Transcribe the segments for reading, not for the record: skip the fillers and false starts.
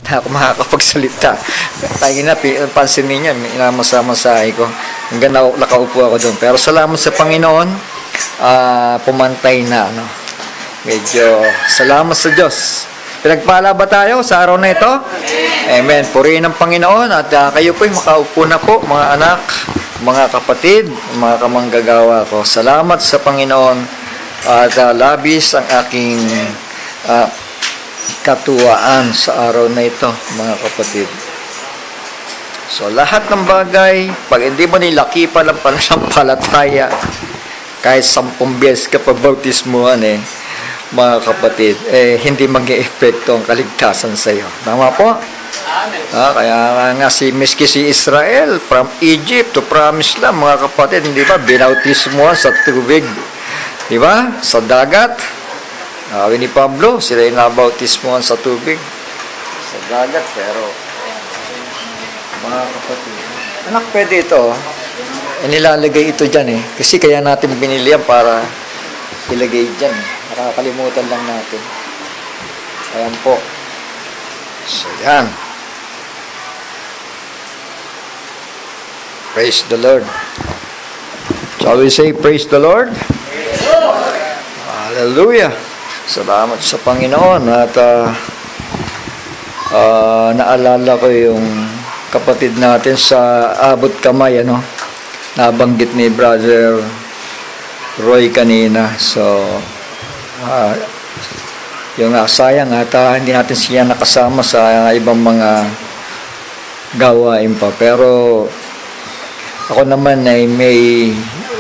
Ako makakapagsalita. Tayo na, pansin ninyo, inamasa-masahe ko. Hanggang nakaupo ako doon. Pero salamat sa Panginoon, pumantay na. No? Medyo salamat sa Diyos. Pinagpala ba tayo sa araw na ito? Amen. Purihin ang Panginoon at kayo po'y makaupo na po, mga anak, mga kapatid, mga kamanggagawa ko. Salamat sa Panginoon at labis ang aking katuwaan sa araw na ito, mga kapatid. So, lahat ng bagay, pag hindi mo nilakipan ng pananampalataya, kahit 10 beses ka pa bautismuhan mga kapatid, hindi mag-e-epekto ang kaligtasan sa iyo. Tama po? Kaya nga miski si Israel, from Egypt to Promised Land, mga kapatid, hindi ba, binautismuhan sa tubig. Di ba? Sa dagat. Sabi ni Pablo, sila yung nabautismuhan sa tubig. Sa dagat, pero mga kapatid, anak, pwede ito. Nilalagay ito dyan Kasi kaya natin binili yan para ilagay dyan. Nakakalimutan lang natin. Ayan po. So, yan. Praise the Lord. Shall we say, praise the Lord? Hallelujah. Salamat sa Panginoon. At naalala ko yung kapatid natin sa abot kamay, nabanggit ni Brother Roy kanina. So, yung sayang at hindi natin siya nakasama sa ibang mga gawain pa. Pero ako naman ay may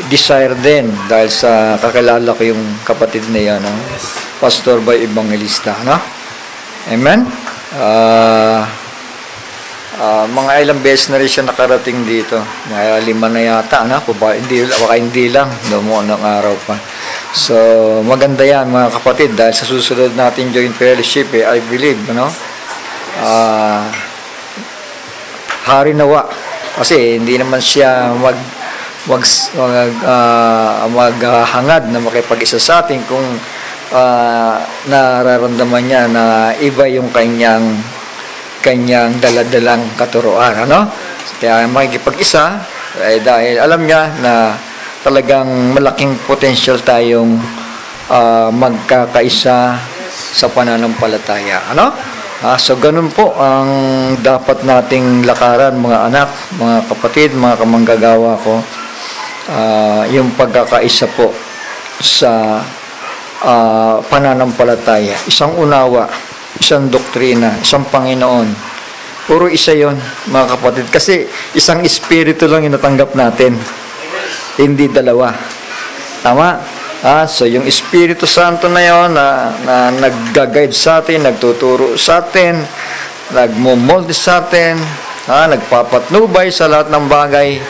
desire din dahil sa kakilala ko yung kapatid niya, Pastor by Evangelista, Amen? Mga ilang beses na rin siya nakarating dito. Mga 5 na yata, hindi lang, ng araw pa. So, maganda yan, mga kapatid, dahil sa susunod natin joint fellowship, I believe, hari nawa. Kasi hindi naman siya maghangad na makipag-isa sa atin kung nararamdaman niya na iba yung kanyang daladalang katuruan, Kaya makikipag-isa dahil alam niya na talagang malaking potential tayong magkakaisa sa pananampalataya, So ganun po ang dapat nating lakaran, mga anak, mga kapatid, mga kamanggagawa ko, yung pagkakaisa po sa pananampalataya, isang unawa, isang doktrina, isang Panginoon. Puro isa yon, mga kapatid. Kasi isang espiritu lang yung natanggap natin. Hindi dalawa. Tama? So yung Espiritu Santo na yon na nag-guide sa atin, nagtuturo sa atin, nagmo-mold sa atin, nagpapatnubay sa lahat ng bagay.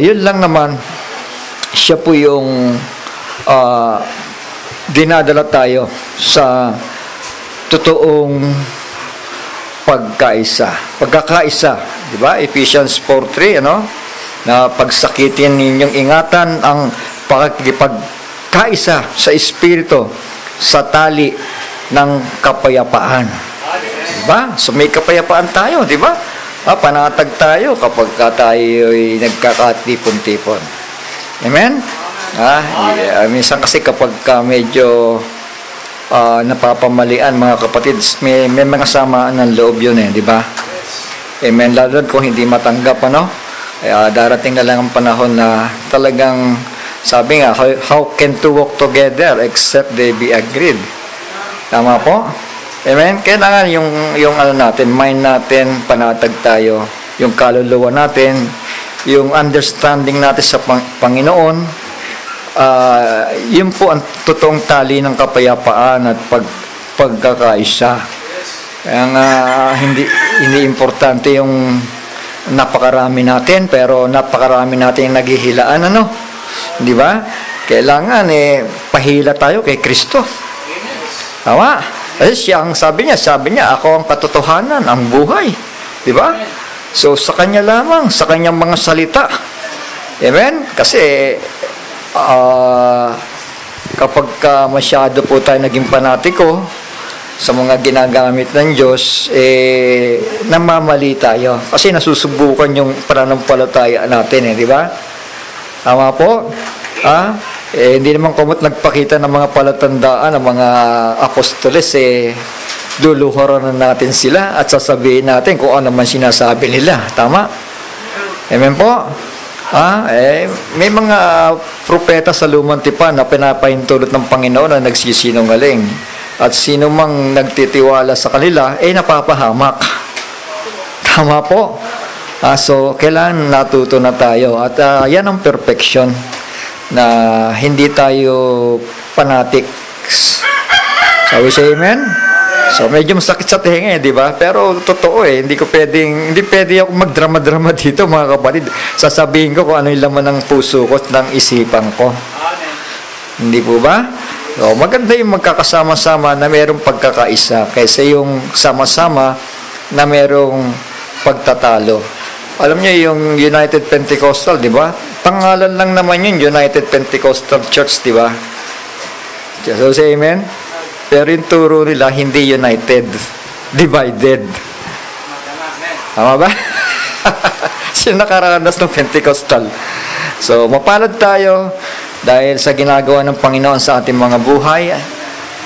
Yun lang naman, siya po yung dinadala tayo sa totoong pagkakaisa, di ba? Ephesians 4:3, na pagsakitin ninyong ingatan ang pakikipagkaisa sa Espiritu sa tali ng kapayapaan. Di ba? So may kapayapaan tayo, di ba? Panatag tayo kapag tayo ay nagkakatipon-tipon. Amen? Minsan kasi kapag medyo napapamalian, mga kapatid, may mga samaan ng loob yun di ba? Amen. Lalo kung hindi matanggap, darating na lang ang panahon na talagang, sabi nga, how can two walk together except they be agreed? Tama po? Amen? Kailangan yung natin, mind natin, panatag tayo, yung kaluluwa natin, yung understanding natin sa Panginoon, yun po ang totoong tali ng kapayapaan at pagkakaisa. Kaya nga hindi importante yung napakarami natin, pero napakarami natin yung naghihilaan, di ba? Kailangan pahila tayo kay Kristo. Tama? Kasi siya ang sabi niya, ako ang katotohanan, ang buhay, di ba? So sa kanya lamang, sa kanyang mga salita. Amen? Kasi kapag masyado po tayo naging panatiko sa mga ginagamit ng Diyos, namamali tayo. Kasi nasusubukan yung pananampalataya natin, di ba? Tama po? Hindi naman kumot nagpakita ng mga palatandaan ng mga apostoles, luluhuran na natin sila at sasabihin natin kung ano man sinasabi nila. Tama? Amen po? May mga propeta sa lumang tipan na pinapahintulot ng Panginoon na nagsisinungaling. At sino mang nagtitiwala sa kanila, napapahamak. Tama po? So, kailangan natuto na tayo. At yan ang perfection na hindi tayo fanatics. Sabi siya, amen? So, medyo masakit sa tenga, di ba? Pero, totoo hindi pwede ako magdrama-drama dito, mga kapatid. Sasabihin ko kung ano yung laman ng puso ko at ng isipan ko. Hindi po ba? So, maganda yung magkakasama-sama na mayroong pagkakaisa kaysa yung sama-sama na mayroong pagtatalo. Alam niyo yung United Pentecostal, di ba? Pangalan lang naman yun, United Pentecostal Church, di ba? So, say amen? Pero yung turo nila, hindi united, divided. Tama ba? Sino nakaranas ng Pentecostal? So, mapalad tayo dahil sa ginagawa ng Panginoon sa ating mga buhay.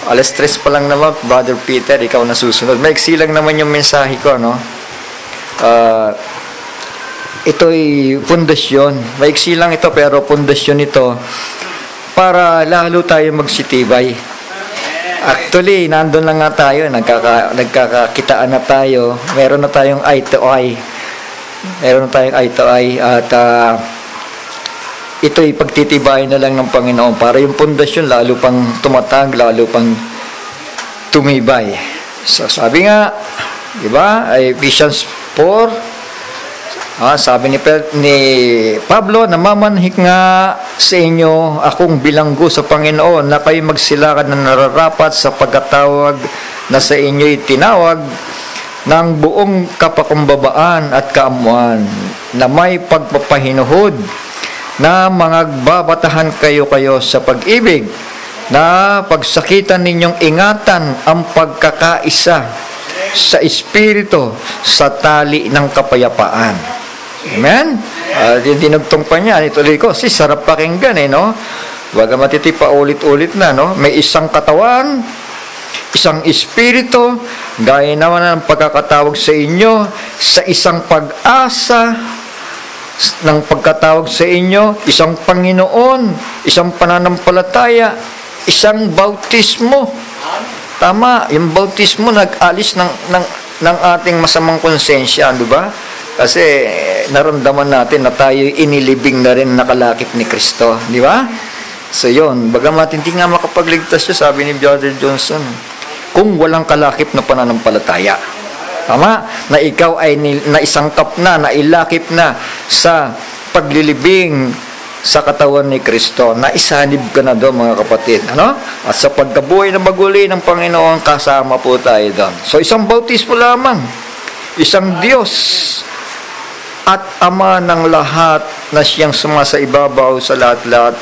Alas 3 pa lang naman, Brother Peter, ikaw nasusunod. Maiksi lang naman yung mensahe ko, no? Ito'y pundasyon. Maiksi lang ito, pero pundasyon ito para lalo tayo magsitibay. Actually, nandun lang nga tayo, nagkakakitaan na tayo, meron na tayong eye to eye. Meron na tayong eye to eye at ito'y pagtitibayin na lang ng Panginoon para yung pundasyon lalo pang tumatag, lalo pang tumibay. So, sabi nga, di ba, Ephesians 4, sabi ni Pablo, namamanhik nga sa inyo akong bilanggo sa Panginoon na kayo magsilakan na nararapat sa pagkatawag na sa inyo'y tinawag ng buong kapakumbabaan at kaamuan na may pagpapahinuhod na magbabatahan kayo sa pag-ibig na pagsakitan ninyong ingatan ang pagkakaisa sa Espiritu sa tali ng kapayapaan. Amen? Yung dinugtong pa niya, ituloy ko, sarap pakinggan no? Baga matitipa ulit-ulit na, no? May isang katawan, isang espiritu, gaya naman ng pagkakatawag sa inyo, sa isang pag-asa ng pagkatawag sa inyo, isang Panginoon, isang pananampalataya, isang bautismo. Tama, yung bautismo nag-alis ng ating masamang konsensya, di ba? Kasi naramdaman natin na tayo inilibing na rin nakalakip ni Kristo, di ba? So yun, bagamat hindi nga makapagligtas siya, sabi ni Brother Johnson, kung walang kalakip na pananampalataya. Tama? Na ikaw ay naisangkap na, nailakip na sa paglilibing sa katawan ni Kristo, na isanib ka na doon, mga kapatid. Ano? At sa pagkabuhay na maguli ng Panginoon, kasama po tayo doon. So isang bautismo lamang, isang Diyos at Ama ng lahat na siyang sumasaibabaw sa lahat-lahat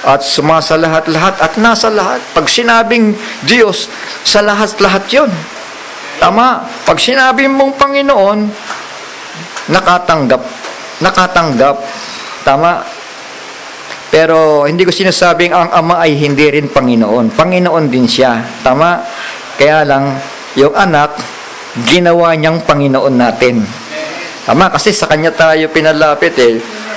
at sumasa lahat-lahat at nasa lahat. Pag sinabing Diyos, sa lahat-lahat yun. Tama? Pag sinabing mong Panginoon, nakatanggap. Tama? Pero hindi ko sinasabing ang Ama ay hindi rin Panginoon. Panginoon din siya. Tama? Kaya lang, yung anak, ginawa niyang Panginoon natin. Tama, kasi sa Kanya tayo pinalapit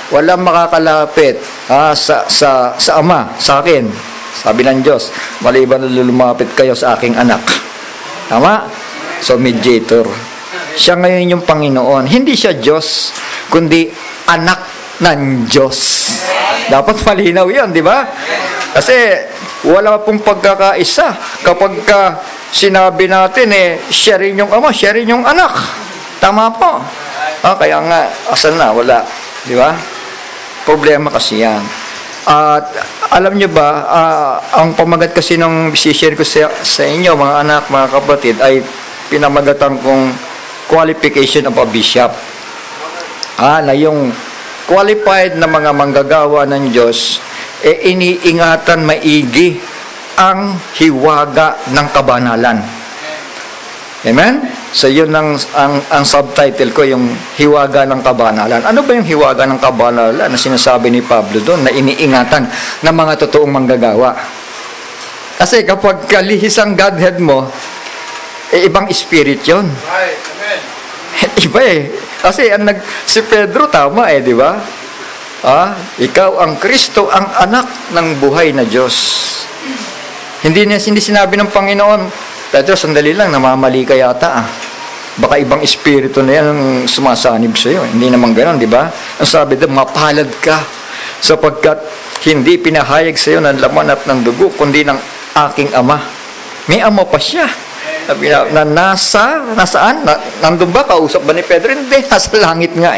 Walang makakalapit sa Ama, sa akin. Sabi ng Diyos, maliban na lumapit kayo sa aking anak. Tama? So, mediator. Siya ngayon yung Panginoon. Hindi siya Diyos, kundi anak ng Diyos. Dapat malinaw yan, di ba? Kasi wala pong pagkakaisa. Kapag sinabi natin, siya rin yung Ama, siya rin yung anak. Tama po. Kaya nga, asan na? Wala. Di ba? Problema kasi yan. At alam nyo ba, ang pamagat kasi nung share ko sa inyo, mga anak, mga kapatid, ay pinamagatan kong qualification of a bishop. Na yung qualified na mga manggagawa ng Diyos, iniingatan maigi ang hiwaga ng kabanalan. Amen? So yun ang subtitle ko, yung hiwaga ng kabanalan. Ano ba yung hiwaga ng kabanalan na sinasabi ni Pablo doon, na iniingatan ng mga totoong manggagawa? Kasi kapag kalihis ang Godhead mo, ibang spirit yun. Right. Amen. Iba Kasi si Pedro tama di ba? Ikaw ang Kristo, ang anak ng buhay na Diyos. Hindi sinabi ng Panginoon, Pedro, sandali lang, namamali ka yata Baka ibang espiritu na yan ang sumasanib sa iyo. Hindi naman ganoon, di ba? Ang sabi doon, mapalad ka sapagkat hindi pinahayag sa iyo ng laman at ng dugo, kundi ng aking Ama. May Ama pa siya. Na nasaan? Nandun ba? Kausap ba ni Pedro? Hindi, nasa langit nga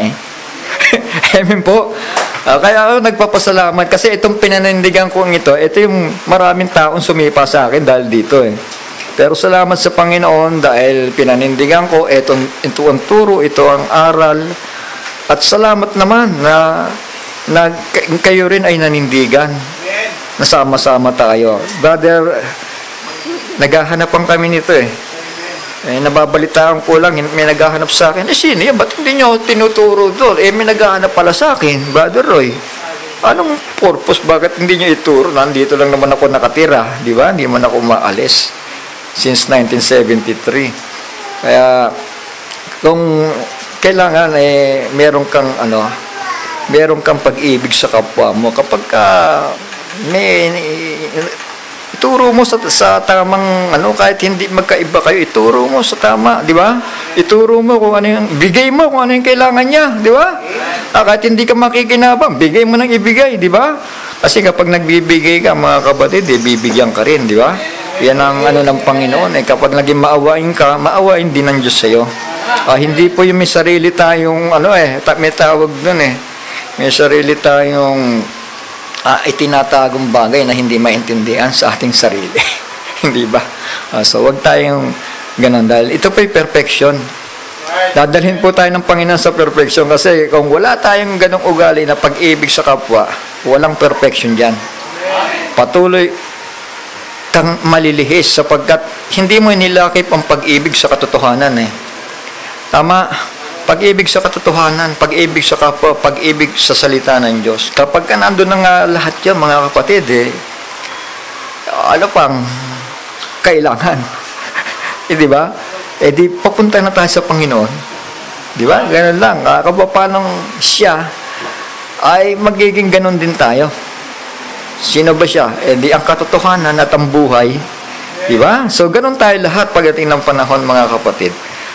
Amen po. Kaya ako nagpapasalamat kasi itong pinanindigan ko ito yung maraming taong sumipa sa akin dahil dito Pero salamat sa Panginoon dahil pinanindigan ko ito ang turo, ito ang aral. At salamat naman na kayo rin ay nanindigan. Nasama-sama tayo. Brother, naghahanapan kami nito nababalitaan ko lang, may naghahanap sa akin. Sino yan? Ba't hindi nyo tinuturo doon? May naghahanap pala sa akin, Brother Roy. Anong purpose? Bakit hindi nyo ituro? Nandito lang naman ako nakatira, di ba? Hindi man ako maalis since 1973. Kaya kung kailangan meron kang pag-ibig sa kapwa mo kapag ituro mo sa tamang kahit hindi magkaiba kayo, ituro mo sa tama, di ba? Ituro mo kung ano yung bigay mo kung ano yung kailangan niya, di ba? Kahit hindi ka makikinabang, bigay mo nang ibigay, di ba? Kasi kapag nagbibigay ka, mga kapatid, bibigyan ka rin, di ba? Yan ang ng Panginoon kapag naging maawain ka, maawain din ng Diyos sa iyo. Hindi po yung may sarili tayong may tawag doon may sarili tayong itinatagong bagay na hindi maintindihan sa ating sarili. Hindi ba? So, wag tayong ganun dahil ito po'y perfection. Dadalhin po tayo ng Panginoon sa perfection kasi kung wala tayong ganong ugali na pag-ibig sa kapwa, walang perfection dyan. Patuloy kang malilihis sapagkat hindi mo nilakip ang pag-ibig sa katotohanan Tama? Pag-ibig sa katotohanan, pag-ibig sa kapwa, pag-ibig sa salita ng Diyos. Kapag nandun na nga lahat yan, mga kapatid, ano pang kailangan? Di ba? Di papunta na tayo sa Panginoon. Di ba? Ganun lang. Kapapanong siya ay magiging ganun din tayo. Sino ba siya? Di ang katotohanan at ang buhay. Di ba? So, ganun tayo lahat pagdating ng panahon, mga kapatid.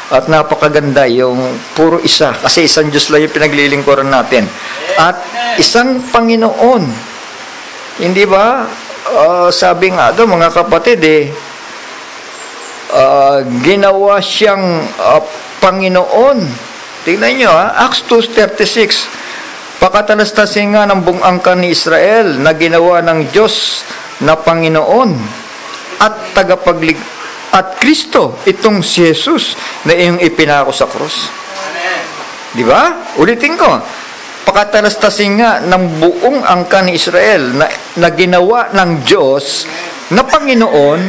At napakaganda yung puro isa. Kasi isang Diyos lang yung pinaglilingkuran natin. At isang Panginoon. Hindi ba? Sabi nga doon, mga kapatid, ginawa siyang Panginoon. Tingnan nyo, Acts 2:36. Pakatalastasin nga ng buong angkan ni Israel na ginawa ng Diyos na Panginoon at at Kristo, itong si Jesus na iyong ipinako sa krus. Di ba? Ulitin ko. Pakatalastasin nga ng buong angkan ni Israel na ginawa ng Diyos na Panginoon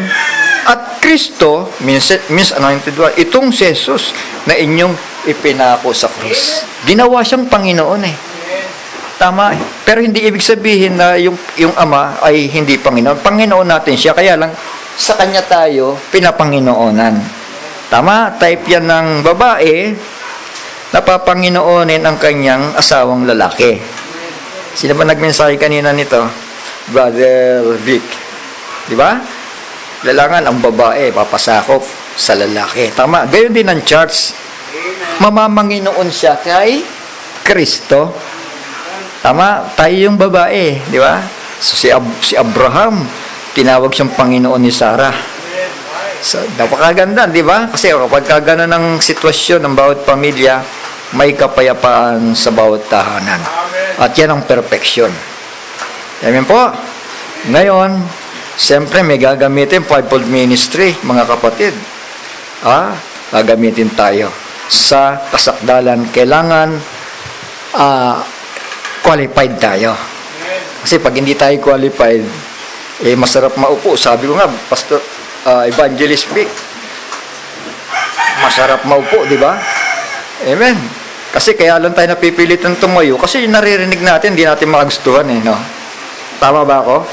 at Kristo, means anointed one, itong si Jesus na inyong ipinako sa krus. Ginawa siyang Panginoon Tama. Pero hindi ibig sabihin na yung Ama ay hindi Panginoon. Panginoon natin siya. Kaya lang, sa Kanya tayo pinapanginoonan. Tama? Type yan ng babae na papanginoonin ang kanyang asawang lalaki. Sino ba nagmensahe kanina nito? Brother Vic. Di ba? Kailangan ang babae papasakop sa lalaki. Tama? Gayon din ang church. Mamamanginoon siya kay Kristo. Tama, tayo yung babae, di ba? So, si Abraham, tinawag siyang Panginoon ni Sarah. So, napakaganda, di ba? Kasi kapag kagana ng sitwasyon ng bawat pamilya, may kapayapaan sa bawat tahanan. At yan ang perfection. Amen po. Ngayon, siyempre may gagamitin fivefold ministry, mga kapatid. Gagamitin tayo sa kasakdalan. Kailangan qualified tayo. Kasi pag hindi tayo qualified, masarap maupo. Sabi ko nga, Pastor Evangelist Vic, masarap maupo, di ba? Amen. Kasi kaya lang tayo napipilitan tumayo kasi naririnig natin, hindi natin makagustuhan eh, no? Tama ba ako?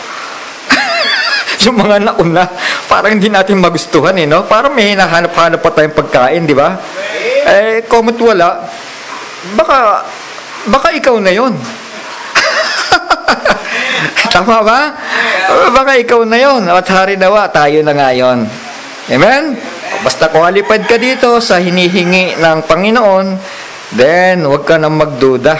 Yung mga nauna, parang hindi natin magustuhan eh, no? Parang may hinahanap-hanap pa tayong pagkain, di ba? Eh, komot wala, baka ikaw na yon. Tama ba? Baka ikaw na yon. At hari nawa, tayo na ngayon. Amen? Basta qualified ka dito sa hinihingi ng Panginoon, then huwag ka nang magduda.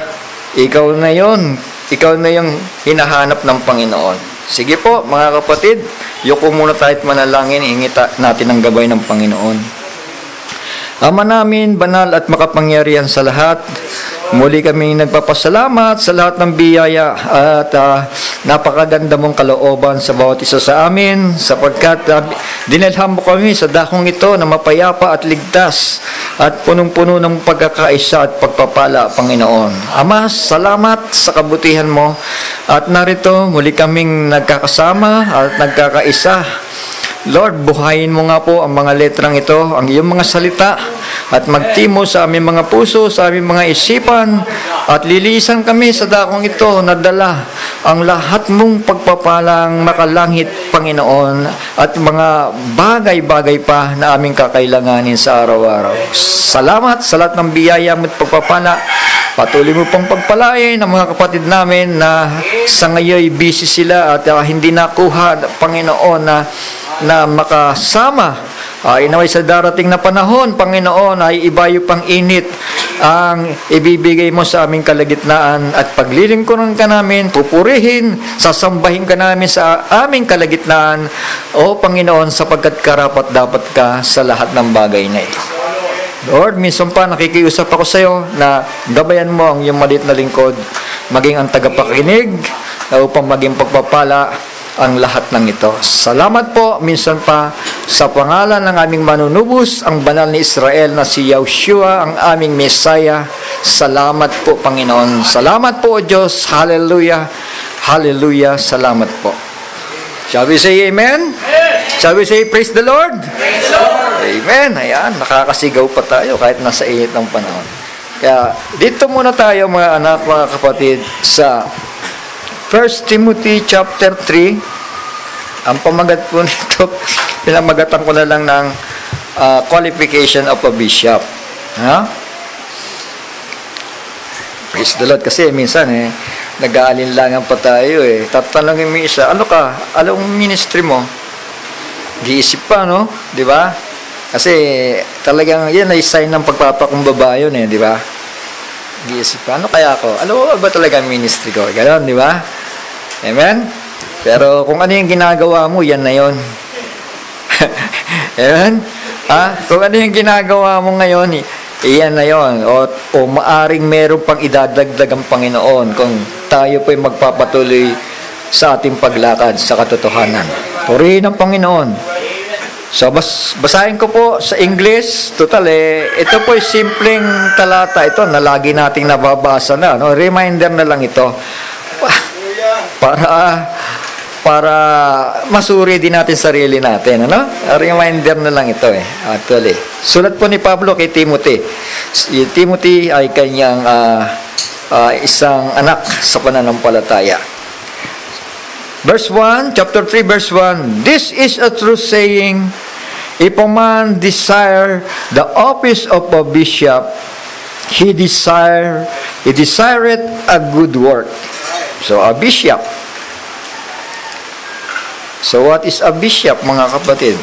Ikaw na yon. Ikaw na yung hinahanap ng Panginoon. Sige po, mga kapatid, yuko muna tayo't manalangin, hingi natin ang gabay ng Panginoon. Ama namin, banal at makapangyarihan sa lahat, muli kaming nagpapasalamat sa lahat ng biyaya at napakaganda mong kalooban sa bawat isa sa amin sapagkat dinalhan mo kami sa dakong ito na mapayapa at ligtas at punong-puno ng pagkakaisa at pagpapala, Panginoon. Ama, salamat sa kabutihan mo at narito muli kaming nagkakasama at nagkakaisa. Lord, buhayin mo nga po ang mga letrang ito, ang iyong mga salita, at magtimo sa aming mga puso, sa aming mga isipan, at lilisan kami sa dakong ito na dala ang lahat mong pagpapalang makalangit, Panginoon, at mga bagay-bagay pa na aming kakailanganin sa araw-araw. Salamat sa lahat ng biyaya mo at pagpapala. Patuloy mo pang pagpalain ang mga kapatid namin na sa ngayon busy sila at hindi nakuha, Panginoon, na makasama. Inaway sa darating na panahon, Panginoon, ay ibayo pang init ang ibibigay mo sa aming kalagitnaan at paglilingkuran ka namin, pupurihin, sasambahin ka namin sa aming kalagitnaan, o Panginoon, sapagkat karapat dapat ka sa lahat ng bagay na ito. Lord, minsan pa nakikiusap ako sa iyo na gabayan mo ang iyong maliit na lingkod, maging ang tagapakinig, na upang maging pagpapala ang lahat ng ito. Salamat po minsan pa sa pangalan ng aming manunubos, ang banal ni Israel na si Yahushua, ang aming Messiah. Salamat po, Panginoon. Salamat po, Diyos. Hallelujah. Hallelujah. Salamat po. Shall we say amen? Shall we say praise the Lord? Praise the Lord. Amen. Ayan, nakakasigaw pa tayo kahit nasa init ng panahon. Kaya dito muna tayo, mga anak, mga kapatid, sa 1 Timothy chapter 3. Ang pamagat po nito, pinamagatan ko na lang ng qualification of a bishop. Ha? Praise the Lord. Kasi minsan nag-aalinlangan pa tayo tatanungin mo isa, ano ka? Anong ministry mo? Giisip pa, no? Di ba? Kasi talagang yan ay sign ng pagpapakumbaba yun di ba? Giisip pa, ano kaya ako? Ano ba talaga ministry ko? Ganon, di ba? Amen? Pero kung ano yung ginagawa mo, yan na yun. Amen? Kung ano yung ginagawa mo ngayon, iyan na yun. O maaring meron pang idadagdag ang Panginoon kung tayo po'y magpapatuloy sa ating paglakad sa katotohanan. Purihin ang Panginoon. So, basahin ko po sa English. Total, ito po'y simpleng talata ito na lagi nating nababasa na. No? Reminder na lang ito. Para masuri din natin sarili natin, ano? Reminder na lang ito actually. Sulat po ni Pablo kay Timothy. Si Timothy ay kanyang isang anak sa pananampalataya. Verse 1, chapter 3, verse 1. This is a true saying, if a man desire the office of a bishop, he desireth a good work. So, a bishop. So, what is a bishop, mga kapatid?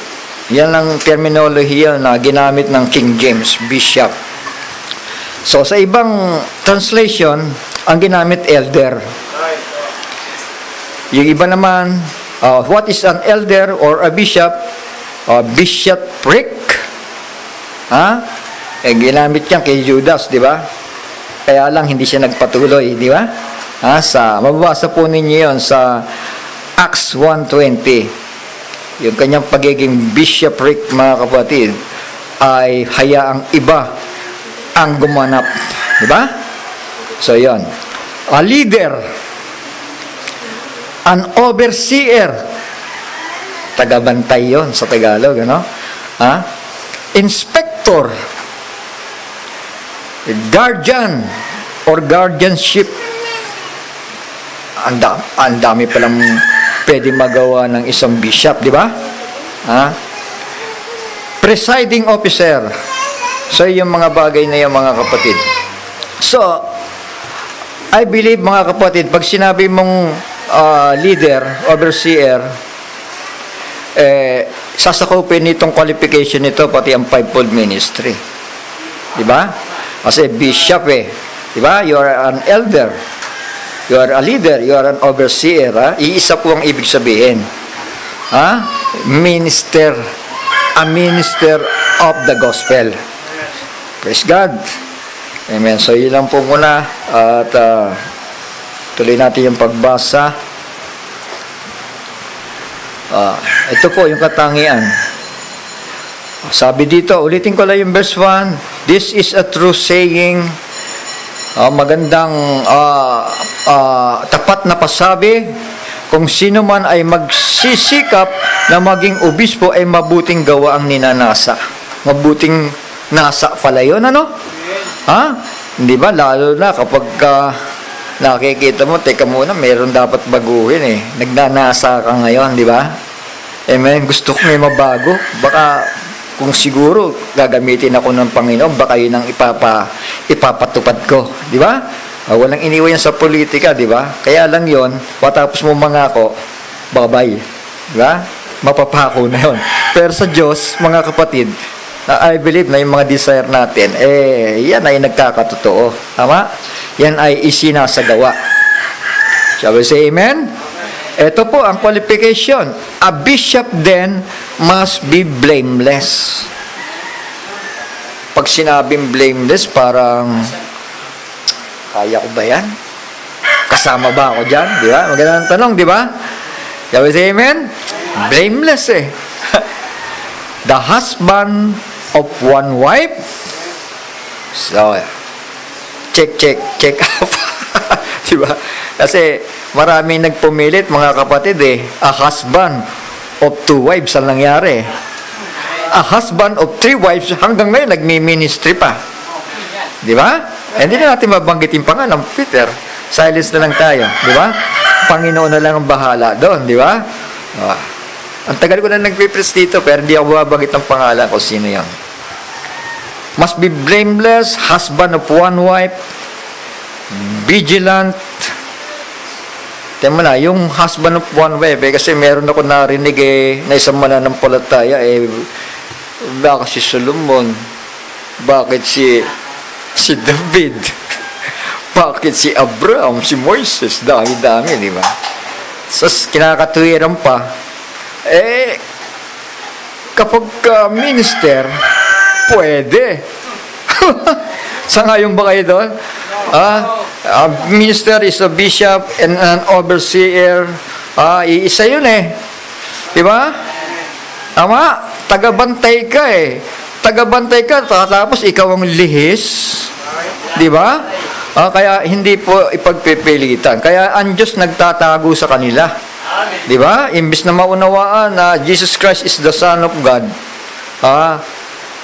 Yan ang terminology na ginamit ng King James, bishop. So, sa ibang translation, ang ginamit elder. Yung iba naman, what is an elder or a bishop? Bishopric. Ginamit yan kay Judas, di ba? Kaya lang hindi siya nagpatuloy, di ba? Mababasa po ninyo yun sa Acts 1:20. Yung kanyang pagiging bishopric, mga kapatid, ay hayaang iba ang gumanap. Di ba? So, yun. A leader. An overseer. Tagabantay yun sa Tagalog, ano? Inspector. guardian or guardianship. Ang dami palang pwede magawa ng isang bishop, di ba? Presiding officer. So, yung mga bagay na yung mga kapatid. So, I believe, mga kapatid, pag sinabi mong leader, overseer, sasakupin nitong qualification nito, pati ang fivefold ministry. Di ba? Kasi bishop di ba? You are an elder. You are a leader. You are an overseer. Iisa po ang ibig sabihin. Minister. A minister of the gospel. Praise God. Amen. So, yun lang po muna. At tuloy natin yung pagbasa. Ito po yung katangian. Sabi dito, ulitin ko lang yung verse 1. This is a true saying. Magandang tapat na pasabi. Kung sino man ay magsisikap na maging obispo ay mabuting gawa ang ninanasa. Mabuting nasa pala yun, ano? Hindi ba? Lalo na kapag nakikita mo, teka muna, meron dapat baguhin Nagnanasa ka ngayon, di ba? Amen. Gusto ko may mabago. Baka kung siguro gagamitin ako ng Panginoon, baka yun ang ipapatupad ko. Di ba? Walang iniwan yan sa politika, di ba? Kaya lang yon, patapos mo mangako, bye-bye. Di ba? Mapapako na yon. Pero sa Diyos, mga kapatid, I believe na yung mga desire natin, yan ay nagkakatotoo. Tama? Yan ay isinasagawa. Shall we say amen? Ito po ang qualification. A bishop then must be blameless. Pag sinabing blameless, parang kaya ko ba yan? Kasama ba ako dyan? Di ba? Magandang tanong, di ba? Shall we say amen? Blameless The husband of one wife. So, check up. Di ba? Kasi maraming nagpumilit, mga kapatid A husband of two wives ang nangyari. A husband of three wives hanggang ngayon nagmi-ministry pa. Di ba? Hindi na natin mabanggitin pangalan, Peter. Silence na lang tayo, di ba? Panginoon na lang ang bahala doon, di ba? Ang tagal ko na nagpipreach dito, pero hindi ako babanggit ng pangalan kung sino yan. Must be blameless, husband of one wife, vigilant. Tema na, yung husband of one wife, kasi meron ako narinig na isang mananampalataya, baka si Solomon, bakit si David, bakit si Abraham, si Moises, dami-dami, di ba? So, kinakatuwiran pa, kapag minister, pwede. Sa ngayon ba kayo doon? Minister is a bishop and an overseer. Iisa yun di ba? Tama? Tagabantay ka Tagabantay ka, tapos ikaw ang lihis. Di ba? Kaya hindi po ipagpipilitan. Kaya ang Diyos nagtatago sa kanila. Di ba? Imbis na maunawaan na Jesus Christ is the Son of God,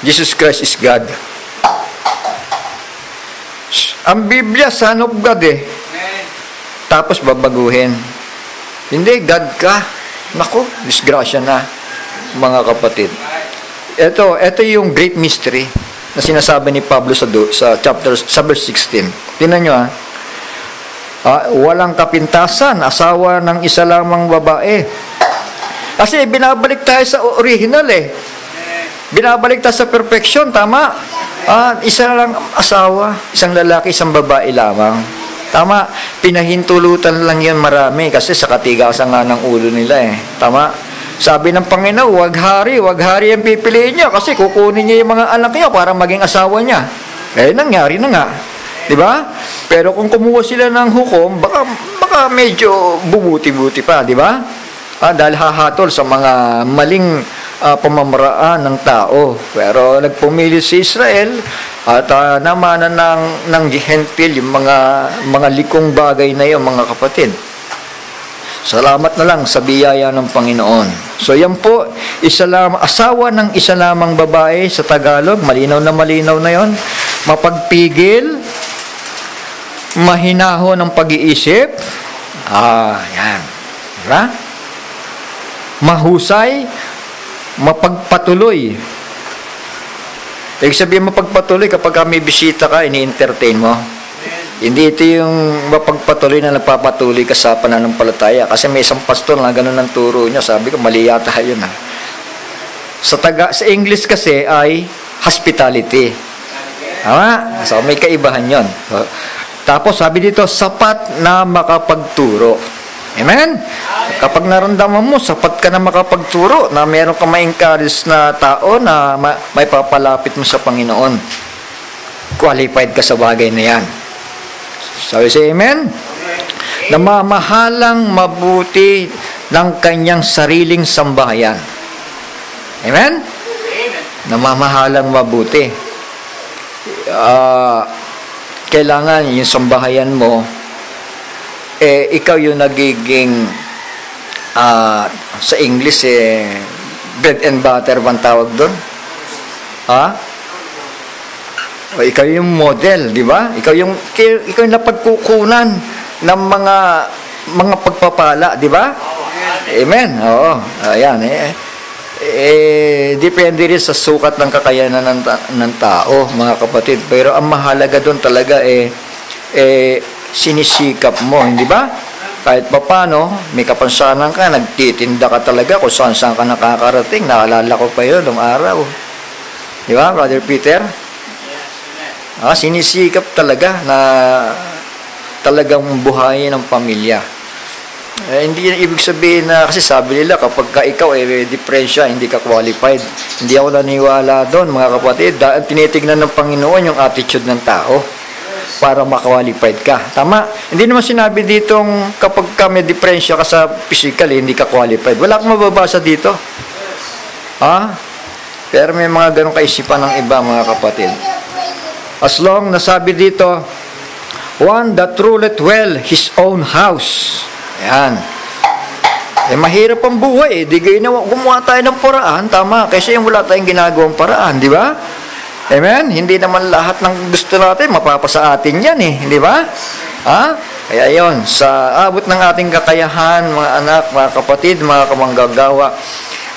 Jesus Christ is God. Ang Biblia, Son of God Tapos babaguhin. Hindi, God ka. Naku, disgrasya na, mga kapatid. Ito yung great mystery na sinasabi ni Pablo sa verse 16. Tingnan nyo walang kapintasan, asawa ng isa lamang babae. Kasi binabalik tayo sa original Binabalik tayo sa perfection, tama? Isa lang asawa, isang lalaki, isang babae lamang. Tama? Pinahintulutan lang yan marami kasi sa katigasan nga ng ulo nila Tama? Sabi ng Panginoon, wag hari ang pipiliin niya kasi kukunin niya yung mga anak niya para maging asawa niya. Nangyari na nga. Di ba? Pero kung kumuha sila ng hukom, baka medyo bubuti-buti pa, di ba? Dahil hahatol sa mga maling pamamaraan ng tao. Pero nagpumili si Israel at namanan ng Gentile yung mga likong bagay na yun, mga kapatid. Salamat na lang sa biyaya ng Panginoon. So yan po, asawa ng isa lamang babae sa Tagalog, malinaw na yon. mapagpigil, mahinahon ng pag-iisip, yan. Diba? Mahusay, mapagpatuloy. Ibig sabihin mapagpatuloy kapag may bisita ka, ini-entertain mo. Hindi ito yung mapagpatuloy na nagpapatuloy ka sa pananampalataya. Kasi may isang pastor na ganun ang turo niya. Sabi ko, mali yata yun ha. Sa English kasi ay hospitality. Tama? So may kaibahan yun. Tapos sabi dito, sapat na makapagturo. Amen? Kapag naramdaman mo, sapat ka na makapagturo, na meron ka ma-encourage na tao na may papalapit mo sa Panginoon. Qualified ka sa bagay na yan. Sabi siya, amen? Namamahalang mabuti ng kanyang sariling sambahayan. Amen? Namamahalang mabuti. Kailangan yung sambahayan mo, ikaw yung nagiging sa English bread and butter bang tawag doon? O ikaw yung model, di ba? Ikaw yung napagkukunan ng mga pagpapala, di ba? Amen. Oo. Ayan depende rin sa sukat ng kakayanan ng tao, mga kapatid. Pero ang mahalaga doon talaga sinisikap mo, hindi ba? Kahit paano, may kapansanan ka, nagtitinda ka talaga kung saan ka nakakarating. Naalala ko pa yun, nung araw. Di ba, Brother Peter? Sinisikap talaga na talagang buhayin ng pamilya. Hindi yan ibig sabihin na, kasi sabi nila, kapag ka ikaw diferensya, hindi ka qualified. Hindi ako naniwala doon, mga kapatid. Tinitignan ng Panginoon yung attitude ng tao para ma-qualified ka. Tama? Hindi naman sinabi ditong kapag ka may diferensya ka sa physical, hindi ka qualified. Wala akong mababasa dito. Pero may mga ganong kaisipan ng iba, mga kapatid. As long nasabi dito, one that ruleth well his own house. Ayan. Mahirap ang buhay. Di gumawa tayo ng paraan. Tama. Kasi yung wala tayong ginagawang paraan. Di ba? Amen? Hindi naman lahat ng gusto natin mapapasa atin yan Di ba? Kaya yun, sa abot ng ating kakayahan, mga anak, mga kapatid, mga kamanggagawa,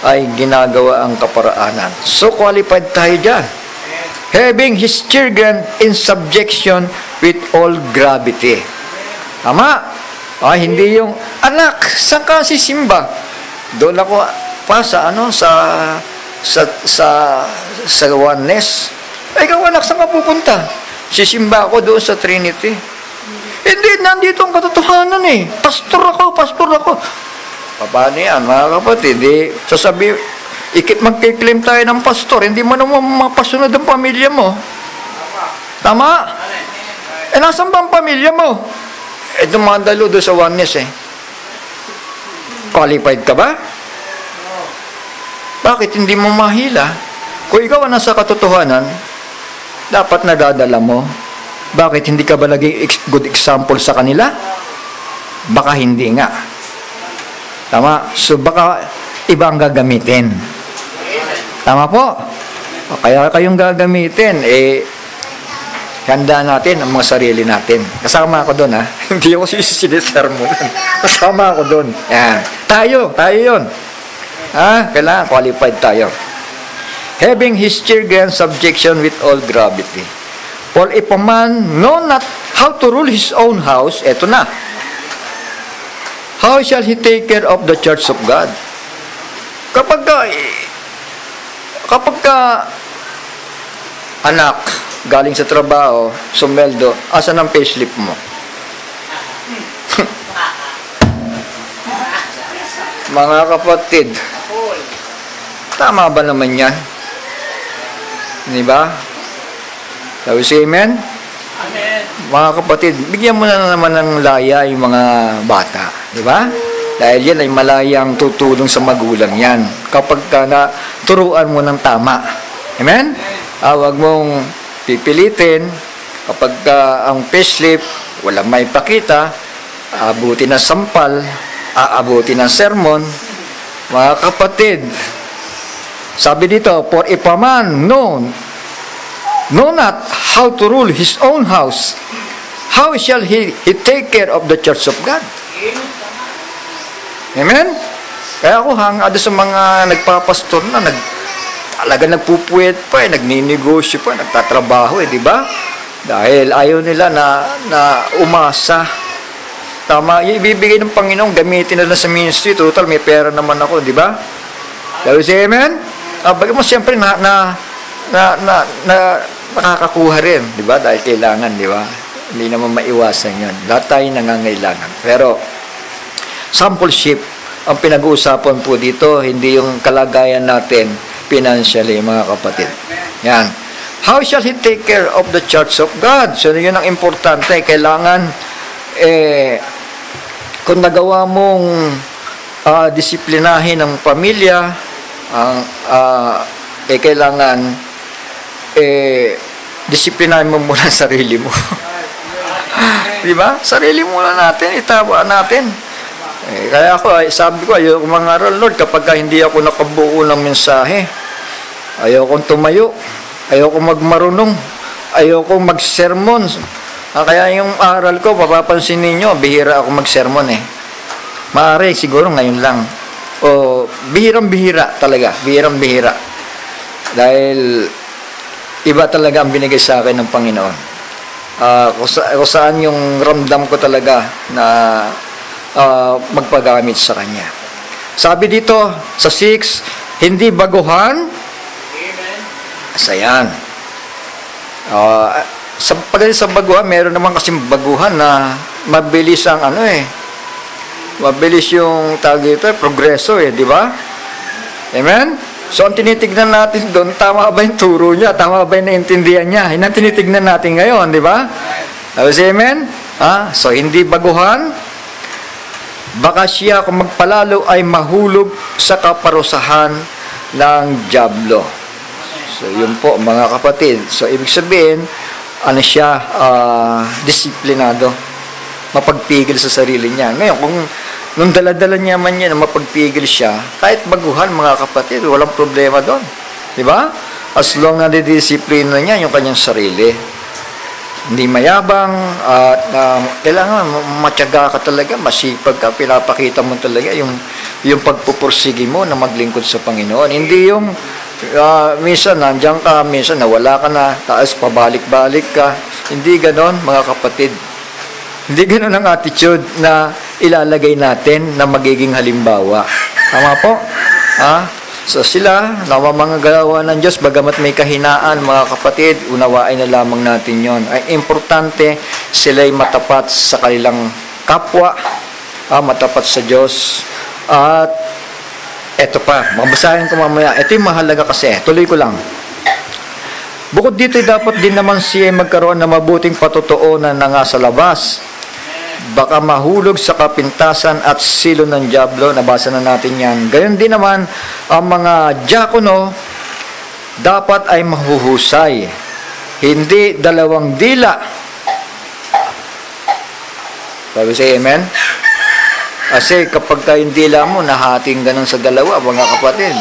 ay ginagawa ang kaparaanan. So, qualified tayo dyan. Having his children in subjection with all gravity. Tama? Hindi yung, anak, saan ka sisimba? Doon ako pa sa oneness. Ikaw anak, saan ka pupunta? Sisimba ako doon sa Trinity. Hindi, nandito ang katotohanan Pastor ako. Paano yan, mga kapatid? Magkiklaim tayo ng pastor, hindi mo naman mapasunod ang pamilya mo. Tama? Nasaan ba ang pamilya mo? Dumadalo doon sa oneness Qualified ka ba? Bakit hindi mo mahila? Kung ikaw ang nasa katotohanan, dapat nadadala mo. Bakit hindi ka ba naging good example sa kanila? Baka hindi nga. Tama? So baka ibang gagamitin. Tama po? Kaya kayong gagamitin, handa natin ang mga sarili natin. Kasama ako doon, Hindi ako sinisermon. Kasama ako doon. Yan. Tayo yun. Kailangan qualified tayo. Having his children subjection with all gravity. For if a man know not how to rule his own house, eto na. How shall he take care of the church of God? Kapag ka anak, galing sa trabaho, sumeldo, asan ang payslip mo? Mga kapatid, tama ba naman yan? Di ba? Sabi si amen? Amen. Mga kapatid, bigyan mo na naman ng laya yung mga bata. Di ba? Dahil yan ay malayang tutulong sa magulang yan. Kapag ka turuan mo ng tama. Amen? Huwag mong pipilitin. Kapag ang payslip, walang may pakita, aabuti ng sampal, aabuti ng sermon. Mga kapatid, sabi dito, for if a man known know not how to rule his own house, how shall he take care of the church of God? Amen? Kaya ako hanga doon sa mga nagpapastor na talaga nagpupuwet pa, nagninegosyo pa, nagtatrabaho, di ba? Dahil ayaw nila na umasa. Tama, yung ibibigay ng Panginoon, gamitin nila sa ministry, total, may pera naman ako, di ba? Sabi siya, amen? Bagay mo, siyempre, nakakakuha rin, di ba? Dahil kailangan, di ba? Hindi naman maiwasan yun. Lahat tayo nangangailangan. Pero, sampleship, ang pinag-uusapan po dito, hindi yung kalagayan natin financially, mga kapatid. Yan. How shall he take care of the church of God? So, yun ang importante. Kailangan, kung nagawa mong disiplinahin ng pamilya, kailangan disiplinahin mo muna sarili mo. Di ba? Sarili muna natin, itaba natin. Kaya ako, sabi ko, ayaw kong mangaral, Lord, kapag hindi ako nakabuo ng mensahe, ayaw kong tumayo, ayaw kong magmarunong, ayaw kong mag-sermon. Kaya yung aral ko, papapansin ninyo, bihira ako mag-sermon Maaari, siguro ngayon lang. O, bihirang-bihira talaga, bihirang-bihira. Dahil, iba talaga ang binigay sa akin ng Panginoon. Kung saan yung ramdam ko talaga na magpagamit sa Kanya. Sabi dito, sa 6, hindi baguhan. Asayan. Pagdating sa baguhan, meron naman kasing baguhan na mabilis ang mabilis yung tawag dito, progreso di ba? Amen? So, ang tinitignan natin doon, tama ba yung turo niya? Tama ba yung naintindihan niya? Yun ang tinitignan natin ngayon, di ba? Amen? So, hindi baguhan. Baka siya kung magpalalo ay mahulog sa kaparusahan ng dyablo. So, yun po, mga kapatid. So, ibig sabihin, siya, disiplinado. Mapagpigil sa sarili niya. Ngayon, kung nung dala-dala niya man niya na mapagpigil siya, kahit baguhan, mga kapatid, walang problema doon. Di ba? As long na didisiplina niya yung kanyang sarili. Hindi mayabang, kailangan matyaga ka talaga, masipag ka, pinapakita mo talaga yung pagpupursigi mo na maglingkod sa Panginoon. Hindi yung minsan nandiyan ka, minsan nawala ka na, taas pabalik-balik ka. Hindi ganon, mga kapatid. Hindi ganon ang attitude na ilalagay natin na magiging halimbawa. Tama po? So sila, mga galawa ng Diyos, bagamat may kahinaan, mga kapatid, unawain na lamang natin yon. Ay importante, sila'y matapat sa kanilang kapwa, matapat sa Diyos. At eto pa, mabasahin ko mamaya. Ito yung mahalaga kasi. Tuloy ko lang. Bukod dito, dapat din naman siya magkaroon ng mabuting patotoonan na nga sa labas. Baka mahulog sa kapintasan at silo ng dyablo. Nabasa na natin yan. Gayon din naman, ang mga diakono dapat ay mahuhusay. Hindi dalawang dila. Sabi siya, amen? Kasi kapag tayong dila mo, nahating ganun sa dalawa, mga kapatid.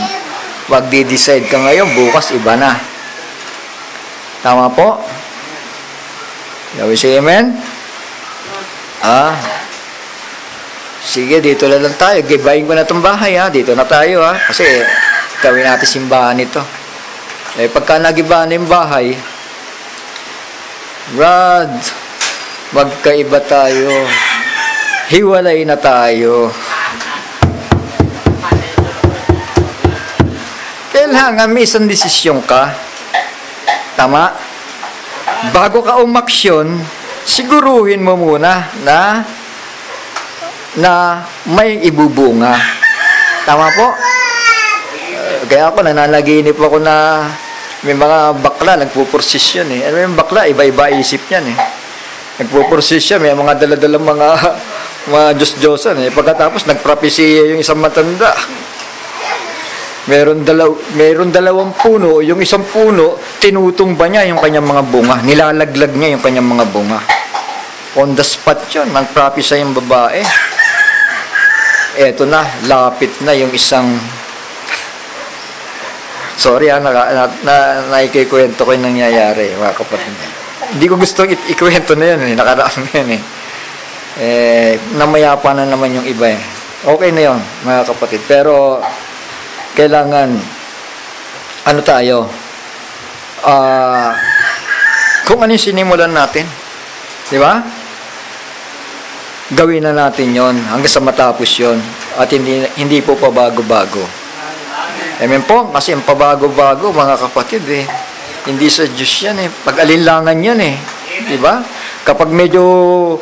Magdi-decide ka ngayon, bukas iba na. Tama po? Sabi siya, amen? Sige, dito na lang tayo. Gibayin ko na itong bahay, Dito na tayo, Kasi, gawin natin simbahan ito. Pagka nagibahan yung bahay, Brad, magkaiba tayo. Hiwalay na tayo. Kailangan may isang desisyon ka. Tama? Bago ka umaksyon, siguruhin mo muna na may ibubunga. Tama po? Kaya ako nananaginip ako na may mga bakla nagpupursisyon Ano yung bakla? Iba-iba isip niyan Nagpupursisyon, may mga daladalang mga Diyos-Diyosan Pagkatapos nagprapesiya yung isang matanda. Meron dalawang puno, yung isang puno, tinutumba niya yung kanyang mga bunga. Nilalaglag niya yung kanyang mga bunga. On the spot yun, nagprapisa yung babae. Eto na, lapit na yung isang Sorry naikikwento ko yung nangyayari, mga kapatid. Hindi ko gusto ikwento na yun, nakaraan na yun namayapa na naman yung iba Okay na yun, mga kapatid. Pero, kailangan, tayo, kung ano yung sinimulan natin, di ba? Gawin na natin yon hanggang sa matapos yon at hindi po pabago-bago. Amen po, kasi ang pabago-bago, mga kapatid, hindi sa Diyos yan pag-alinlangan yan di ba? Kapag medyo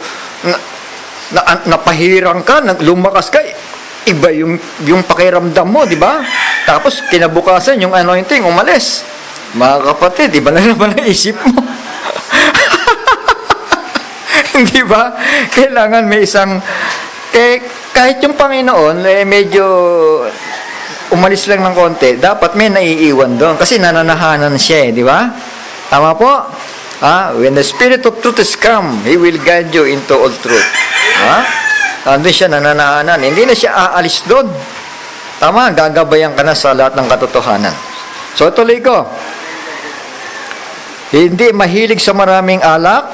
napahirang ka, lumakas ka, iba yung pakiramdam mo, di ba? Tapos kinabukasan yung anointing umalis. Mga kapatid, iba na naman ang isip mo. Di ba? Kailangan may isang kahit yung Panginoon medyo umalis lang ng konti, dapat may naiiwan doon kasi nananahanan siya di ba? Tama po? When the Spirit of truth is come, He will guide you into all truth. Nandun siya nananahanan, hindi na siya aalis doon. Tama, gagabayan ka na sa lahat ng katotohanan. So tuloy ko, hindi mahilig sa maraming alak,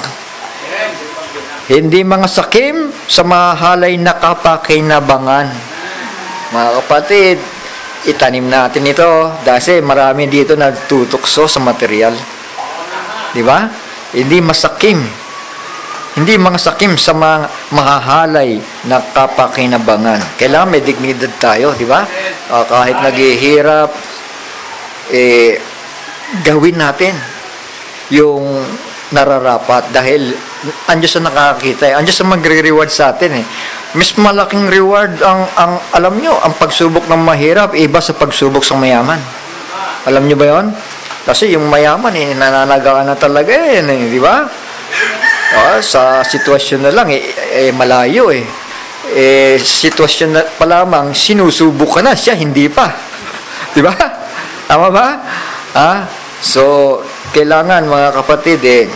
hindi mga sakim sa mahalay na kapakinabangan. Mga kapatid, itanim natin ito kasi marami dito nagtutukso sa material. Di ba? Hindi masakim. Hindi mga sakim sa mga mahahalay na kapakinabangan. Kailangan may dignidad tayo, di ba? Kahit naghihirap, gawin natin yung nararapat dahil andyan sa nakakakita andyan sa magre-reward sa atin mas malaking reward ang alam nyo, ang pagsubok ng mahirap iba sa pagsubok sa mayaman. Alam nyo ba yon? Kasi yung mayaman nananagaan na talaga di ba? Sa sitwasyon na lang malayo sitwasyon na pa lamang sinusubok ka na, siya hindi pa. Di ba? Tama ba? So kailangan mga kapatid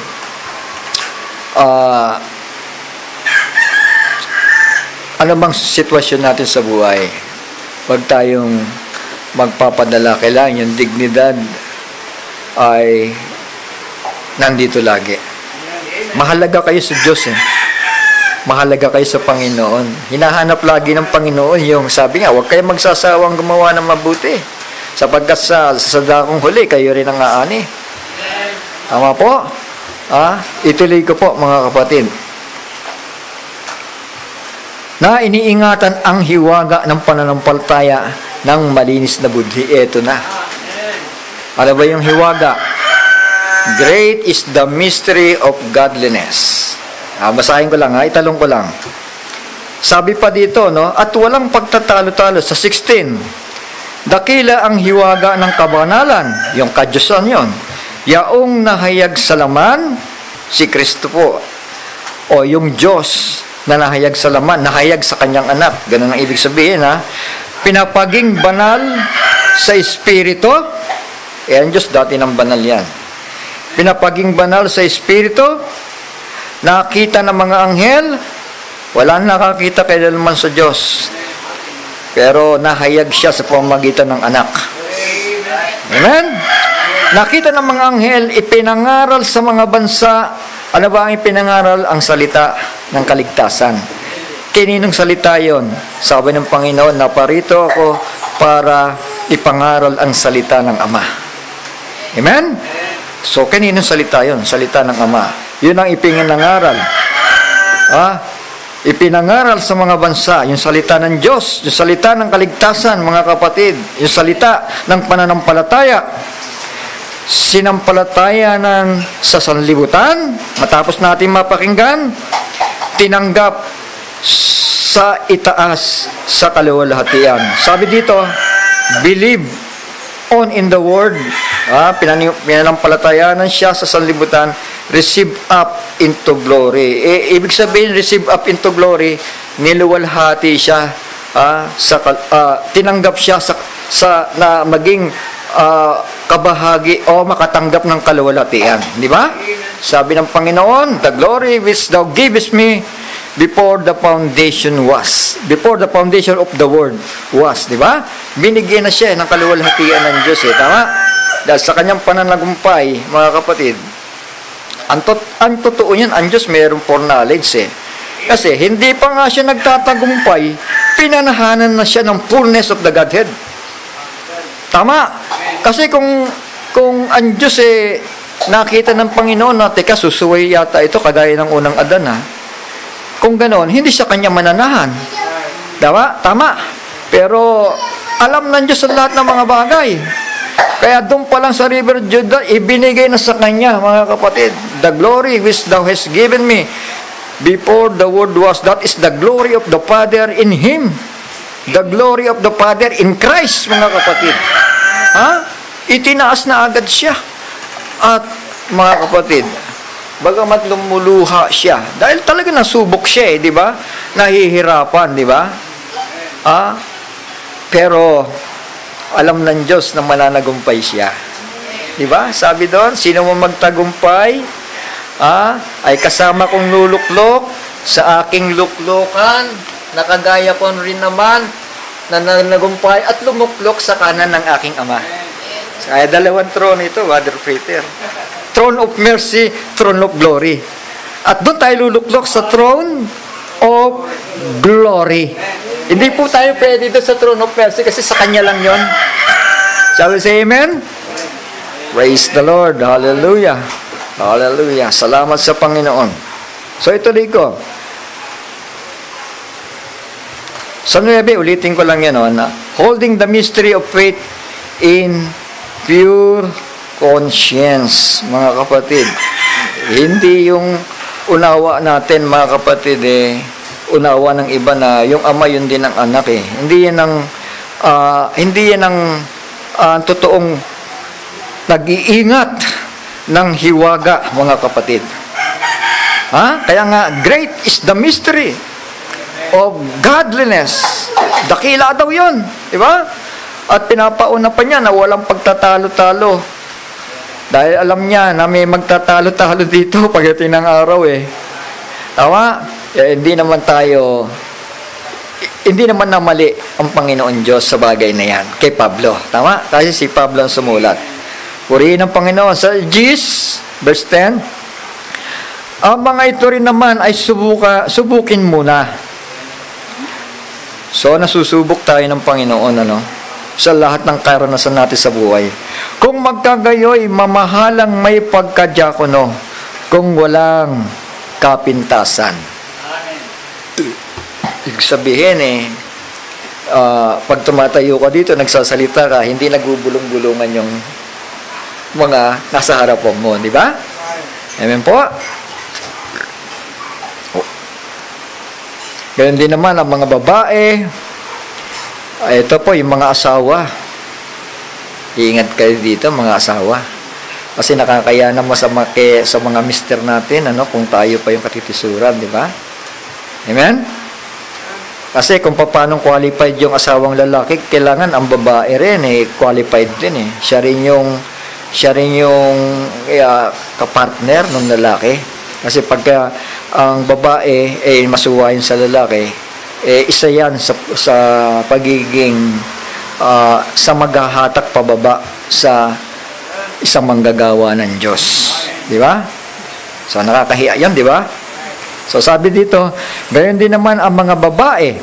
ano bang sitwasyon natin sa buhay, wag tayong magpapadala. Kailangan yung dignidad ay nandito lagi. Mahalaga kayo sa Diyos mahalaga kayo sa Panginoon. Hinahanap lagi ng Panginoon yung sabi nga, wag kayong magsasawang gumawa ng mabuti sapagkat sa dakong huli kayo rin ang aani. Tama po? Ituloy ko po mga kapatid. Na iniingatan ang hiwaga ng pananampalataya ng malinis na budhi. Ito na. Ano ba yung hiwaga? Great is the mystery of godliness. Basahin ko lang italong ko lang. Sabi pa dito, at walang pagtatalo-talo sa 16. Dakila ang hiwaga ng kabanalan, yung kadyusan yon. Yaong nahayag sa laman, si Kristo po. O yung Diyos na nahayag sa laman, nahayag sa kanyang anak. Ganun ang ibig sabihin, Pinapaging banal sa Espiritu. Ang Diyos dati ng banal yan. Pinapaging banal sa Espiritu. Nakita ng mga anghel. Wala nakakita kailanman sa Diyos. Pero nahayag siya sa pamamagitan ng anak. Amen? Nakita ng mga anghel, ipinangaral sa mga bansa. Ano ba ang ipinangaral? Ang salita ng kaligtasan. Kininong salita yon? Sabi ng Panginoon, naparito ako para ipangaral ang salita ng Ama. Amen? So, kininong salita yon? Salita ng Ama. Yun ang ipinangaral. Ipinangaral sa mga bansa, yung salita ng Diyos, yung salita ng kaligtasan, mga kapatid, yung salita ng pananampalataya. Sinampalatayanan sa sanlibutan, matapos natin mapakinggan, tinanggap sa itaas sa kaluwalhatian. Sabi dito, believe on in the word. Pinanampalatayanan siya sa sanlibutan, receive up into glory. Ibig sabihin, receive up into glory, niluwalhati siya, tinanggap siya sa na maging kabahagi o makatanggap ng kaluwalhatian. Di ba? Sabi ng Panginoon, the glory which thou givest me before the foundation was. Before the foundation of the world was. Di ba? binigyan na siya ng kaluwalhatian ng Diyos tama? Dahil sa kanyang pananagumpay, mga kapatid, ang totoo niyan, ang Diyos mayroong foreknowledge Kasi hindi pa nga siya nagtatagumpay, pinanahanan na siya ng fullness of the Godhead. Tama? Kasi kung ang Diyos nakita ng Panginoon na, teka, susuway yata ito kagaya ng unang Adan Kung ganoon, hindi siya kanya mananahan. Tama? Pero alam ng Diyos ang lahat ng mga bagay. Kaya doon pa lang sa River Jordan, ibinigay na sa kanya, mga kapatid, the glory which thou hast given me before the world was, that is the glory of the Father in Him. The glory of the Father in Christ, mga kapatid. Itinaas na agad siya. At, mga kapatid, bagamat lumuluha siya, dahil talaga nasubok siya di ba? Nahihirapan, di ba? Pero, alam ng Diyos na mananagumpay siya. Di ba? Sabi doon, sino mo magtagumpay, ay kasama kong luluklok sa aking luklukan, nakagaya ko rin naman na nanagumpay at lumuklok sa kanan ng aking Ama. Kaya dalawang throne ito, Brother Peter. Throne of mercy, throne of glory. At doon tayo luluklok sa throne of glory. Hindi po tayo pwede doon sa throne of mercy kasi sa Kanya lang yon. Shall we say amen? Praise the Lord. Hallelujah. Hallelujah. Salamat sa Panginoon. So ituloy ko. Sa 9, ulitin ko lang yan holding the mystery of faith in pure conscience, mga kapatid. Hindi yung unawa natin, mga kapatid, unawa ng iba na yung ama yun din ang anak Hindi yan ang totoong nag-iingat ng hiwaga, mga kapatid. Kaya nga, great is the mystery of godliness. Dakila daw yun, di ba? At pinapauna pa niya na walang pagtatalo-talo. Dahil alam niya na may magtatalo-talo dito pagdating ng araw Tama? Hindi naman na mali ang Panginoon Diyos sa bagay na yan. Kay Pablo. Tama? Kasi si Pablo ang sumulat. Purihin ang Panginoon. Sa Gs, verse 10, ang mga ito rin naman ay subukin muna. So, nasusubok tayo ng Panginoon, sa lahat ng karanasan natin sa buhay. Kung magkagayoy, mamahalang may pagkadyakono, kung walang kapintasan. Ibig sabihin pag tumatayo ka dito, nagsasalita ka, hindi nagbubulong-bulungan yung mga nasa harapan mo, di ba? Amen po? Ganun din naman ang mga babae. Ito po, yung mga asawa. Iingat kayo dito, mga asawa. Kasi nakakayanan mo sa mga mister natin, kung tayo pa yung katitisuran, di ba? Amen? Kasi kung paano qualified yung asawang lalaki, kailangan ang babae rin, qualified din Siya rin yung kapartner ng lalaki. Kasi pagka ang babae masuwayin sa lalaki, isa yan sa pagiging sa maghahatak pababa sa isang manggagawa ng Diyos. Di ba? So nakakahiya yan, di ba? So sabi dito, gayon din naman ang mga babae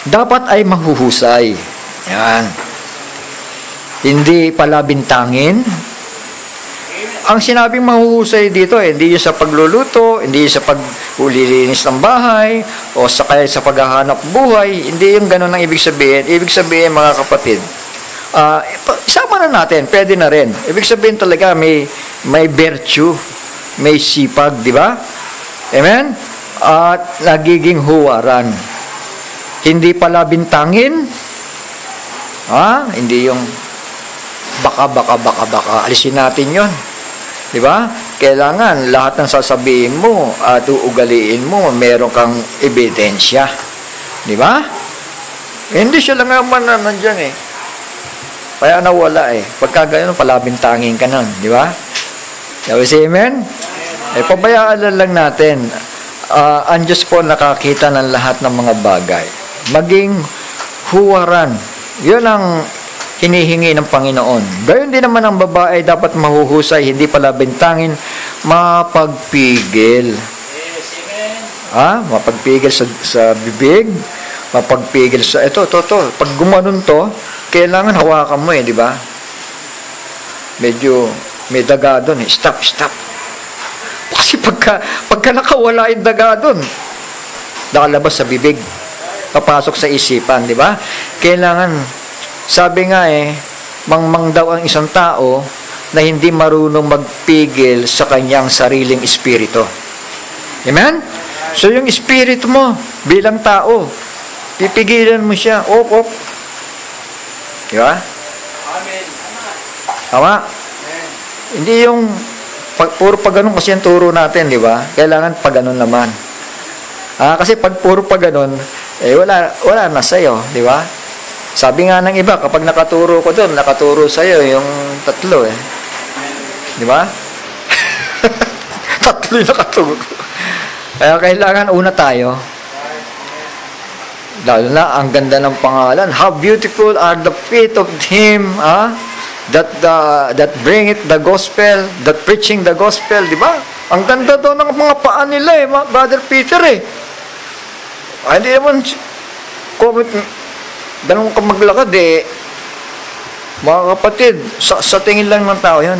dapat ay mahuhusay. Yan. Hindi pala bintangin. Ang sinabing mahuhusay dito, hindi yun sa pagluluto, hindi yun sa paglilinis ng bahay, o kaya sa paghahanap buhay, hindi yung ganun ang ibig sabihin. Ibig sabihin, mga kapatid, isama na natin, pwede na rin. Ibig sabihin talaga, may virtue, may sipag, di ba? Amen? At nagiging huwaran. Hindi pala bintangin, hindi yung baka, alisin natin yon. Di ba? Kailangan lahat ng sasabihin mo at uugaliin mo, meron kang ebidensya. Di ba? Hindi siya lang naman na nandyan Kaya nawala Pagka gano'n, palabintangin ka nun. Di ba? Shall we say amen? Pabayaan lang natin. Ang Diyos po nakakita ng lahat ng mga bagay. Maging huwaran Yun ang hinihingi ng Panginoon. Gayon din naman ang babae dapat mahuhusay, hindi pala bintangin, mapagpigil. Mapagpigil sa bibig, mapagpigil sa ito. Pag gumanon to, kailangan hawakan mo di ba? Medyo may daga doon Stop. Kasi pagka nakawala yung daga doon, nakalabas sa bibig, papasok sa isipan, di ba? Kailangan, sabi nga mangmang daw ang isang tao na hindi marunong magpigil sa kanyang sariling espiritu. Amen? So yung espiritu mo bilang tao, pipigilan mo siya. Op. Di ba? Amen. Tama? Hindi yung puro pag ganun kasi ang turo natin, di ba? Kailangan pag ganun naman. Kasi pag puro pag ganun, wala na sa'yo, di ba? Sabi nga ng iba, kapag nakaturo ko doon, nakaturo sa'yo yung tatlo Di ba? Tatlo yung nakaturo. Kaya kailangan una tayo. Lalo na, ang ganda ng pangalan. How beautiful are the feet of Him, that bring it the gospel, that preaching the gospel, di ba? Ang ganda daw ng mga paa nila Brother Peter hindi naman ganun ka maglakad mga kapatid, sa tingin lang ng tao yan.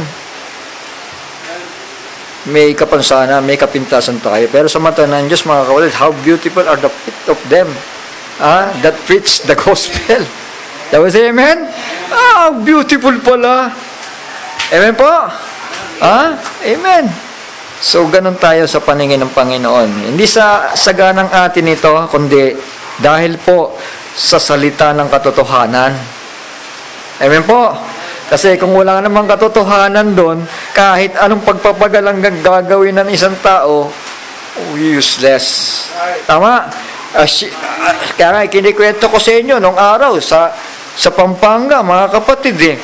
May kapansana, may kapintasan tayo, pero sa mata ng Diyos, mga kapatid, how beautiful are the feet of them that preach the gospel. That was amen? Beautiful pala. Amen po? Amen. So, ganun tayo sa paningin ng Panginoon. Hindi sa saganang atin ito, kundi dahil po sa salita ng katotohanan. Amen po? Kasi kung wala namang katotohanan doon, kahit anong pagpapagalang gagawin ng isang tao, useless. Tama? Kaya kinikwento ko sa inyo nung araw sa Pampanga, mga kapatid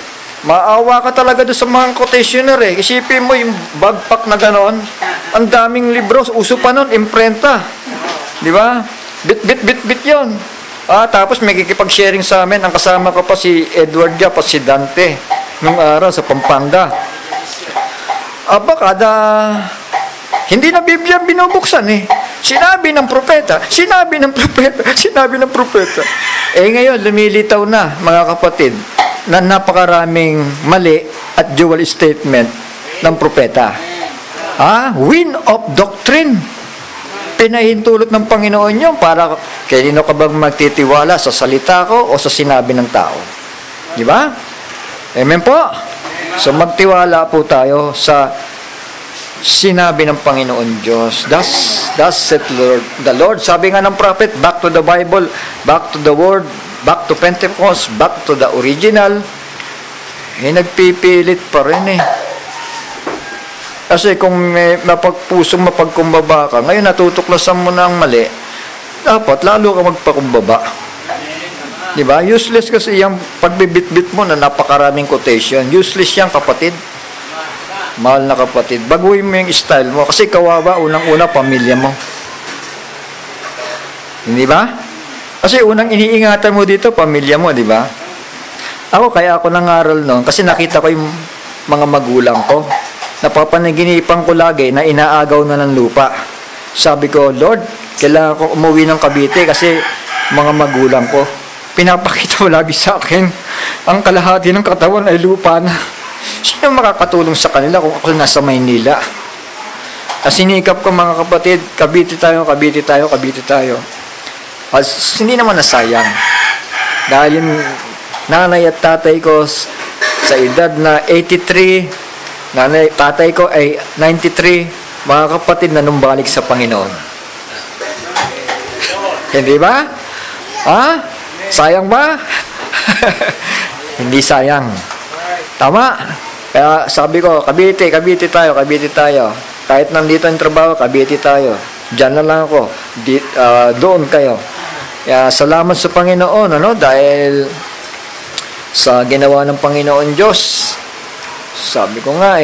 maawa ka talaga doon sa mga quotationer Isipin mo yung bagpak na gano'n, ang daming libro, uso pa nun, imprenta. Di ba? Bit yun. Tapos may kikipag-sharing sa amin, ang kasama ko pa si Edward pa si Dante, nung araw sa Pampanga. Hindi na Biblia binubuksan Sinabi ng propeta. Ngayon, lumilitaw na, mga kapatid, na napakaraming mali at dual statement ng propeta. Wind of doctrine. Pinahintulot ng Panginoon yun para kanino ka bang magtitiwala, sa salita ko o sa sinabi ng tao? Di ba? Amen po? So magtiwala po tayo sa sinabi ng Panginoon Diyos. Thus said the Lord. Sabi nga ng prophet, back to the Bible, back to the Word, back to Pentecost, back to the original. Nagpipilit pa rin Kasi kung may mapagpusong mapagkumbaba ka, ngayon natutuklasan mo na ang mali, dapat lalo ka magpakumbaba. Diba? Useless kasi yung pagbibitbit mo na napakaraming quotation. Useless yan, kapatid. Mahal na kapatid. Baguhin mo yung style mo. Kasi kawawa, unang-una, pamilya mo. Hindi ba? Kasi unang iniingatan mo dito, pamilya mo, di ba? Kaya ako nangaral noon, kasi nakita ko yung mga magulang ko. Napapanaginipan ko lagi na inaagaw na ng lupa. Sabi ko, Lord, kailangan ko umuwi ng Cavite kasi mga magulang ko. Pinapakita mo lagi sa akin, ang kalahati ng katawan ay lupa na. Sino makakatulong sa kanila kung ako nasa Maynila? Sinikap ko, mga kapatid, Cavite tayo. Hindi naman nasayang. Dahil yung nanay at tatay ko sa edad na 83, tatay ko ay 93, mga kapatid na numbalik sa Panginoon. Hindi ba? Sayang ba? Hindi sayang. Tama? Kaya sabi ko, Cavite tayo. Kahit nandito ang trabaho, Cavite tayo. Diyan na lang ako. Doon kayo. Kaya salamat sa Panginoon, dahil sa ginawa ng Panginoon Diyos. Sabi ko nga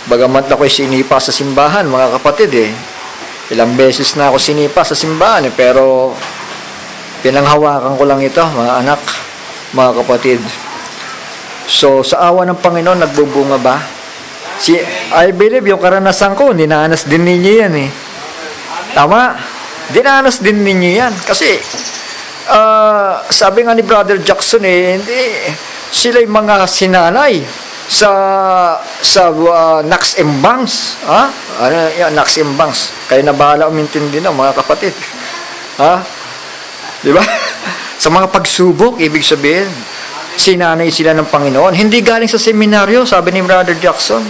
bagamat ako'y sinipa sa simbahan, mga kapatid ilang beses na ako sinipa sa simbahan pero pinanghawakan ko lang ito, mga anak. mga kapatid. So, sa awa ng Panginoon, nagbubunga ba? I believe yung karanasan ko, dinanas din ninyo yan eh. Tama? Dinanas din ninyo yan. Kasi, sabi nga ni Brother Jackson hindi, sila yung mga sinanay sa Nax and Bangs. Ha? Ano yan, Nax and Bangs. Kayo na bahala umintindi na, mga kapatid. Ha? Di ba? Sa mga pagsubok, ibig sabihin, sinanay sila ng Panginoon. Hindi galing sa seminaryo, sabi ni Brother Jackson.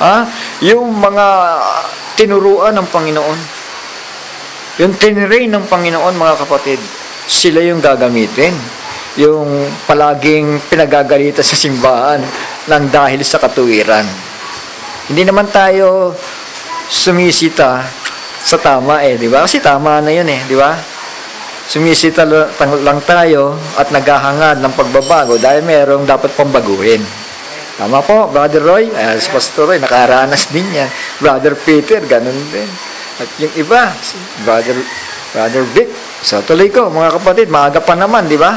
Ha? Yung mga tinuruan ng Panginoon. Yung tinrain ng Panginoon, mga kapatid, sila yung gagamitin. Yung palaging pinagagalitan sa simbahan ng dahil sa katuwiran. Hindi naman tayo sumisita sa tama di ba? Kasi tama na yun di ba? Sumisita lang tayo at naghahangad ng pagbabago dahil merong dapat pang baguhin. Tama po, Brother Roy? Si Pastor Roy, nakaranas din yan. Brother Peter, ganun din. At yung iba, Brother Vic. So, tuloy ko, mga kapatid, maaga pa naman, di ba?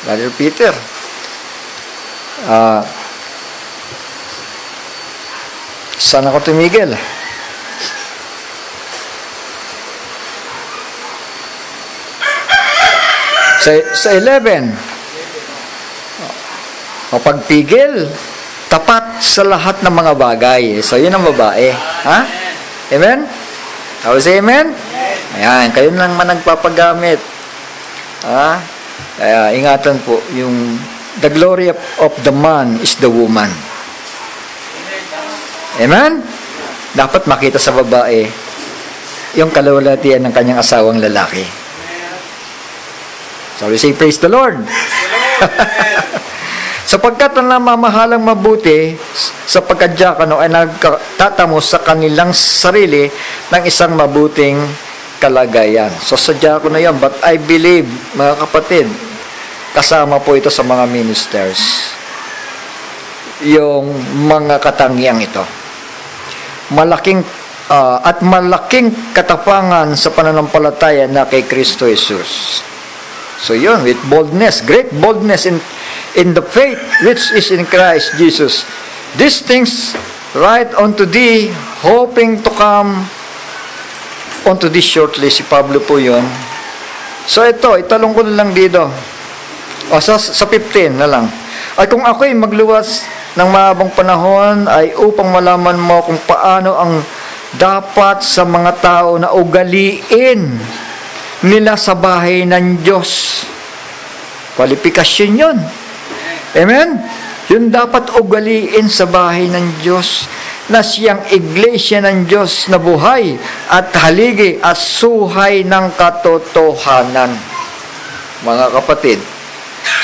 Brother Peter. Saan ako tumigil? Sa 11. Pagpigil, tapat sa lahat ng mga bagay. So, yun ang babae. Ha? Amen? How say amen? Ayan, kayo naman nagpapagamit. Ha? Kaya, ingatan po, yung the glory of the man is the woman. Amen? Dapat makita sa babae yung kalawalatian ng kanyang asawang lalaki. So, we say, praise the Lord. Sapagkat ang namamahalang mabuti sa pagkadyakano ay nagtatamo sa kanilang sarili ng isang mabuting kalagayan. So, sadya ko na yan. But I believe, mga kapatid, kasama po ito sa mga ministers. Yung mga katangiang ito. Malaking katapangan sa pananampalataya na kay Kristo Jesus. So, yun, with boldness, great boldness in the faith which is in Christ Jesus. These things write unto thee, hoping to come unto thee shortly. Si Pablo po yun. So ito, italong ko na lang dito. O sa 15 na lang. Ay kung ako'y magluwas ng mahabang panahon, ay upang malaman mo kung paano ang dapat sa mga tao na ugaliin nila sa bahay ng Diyos. Kwalifikasyon yun. Amen? Yun dapat ugaliin sa bahay ng Diyos na siyang iglesia ng Diyos na buhay at haligi at suhay ng katotohanan. Mga kapatid,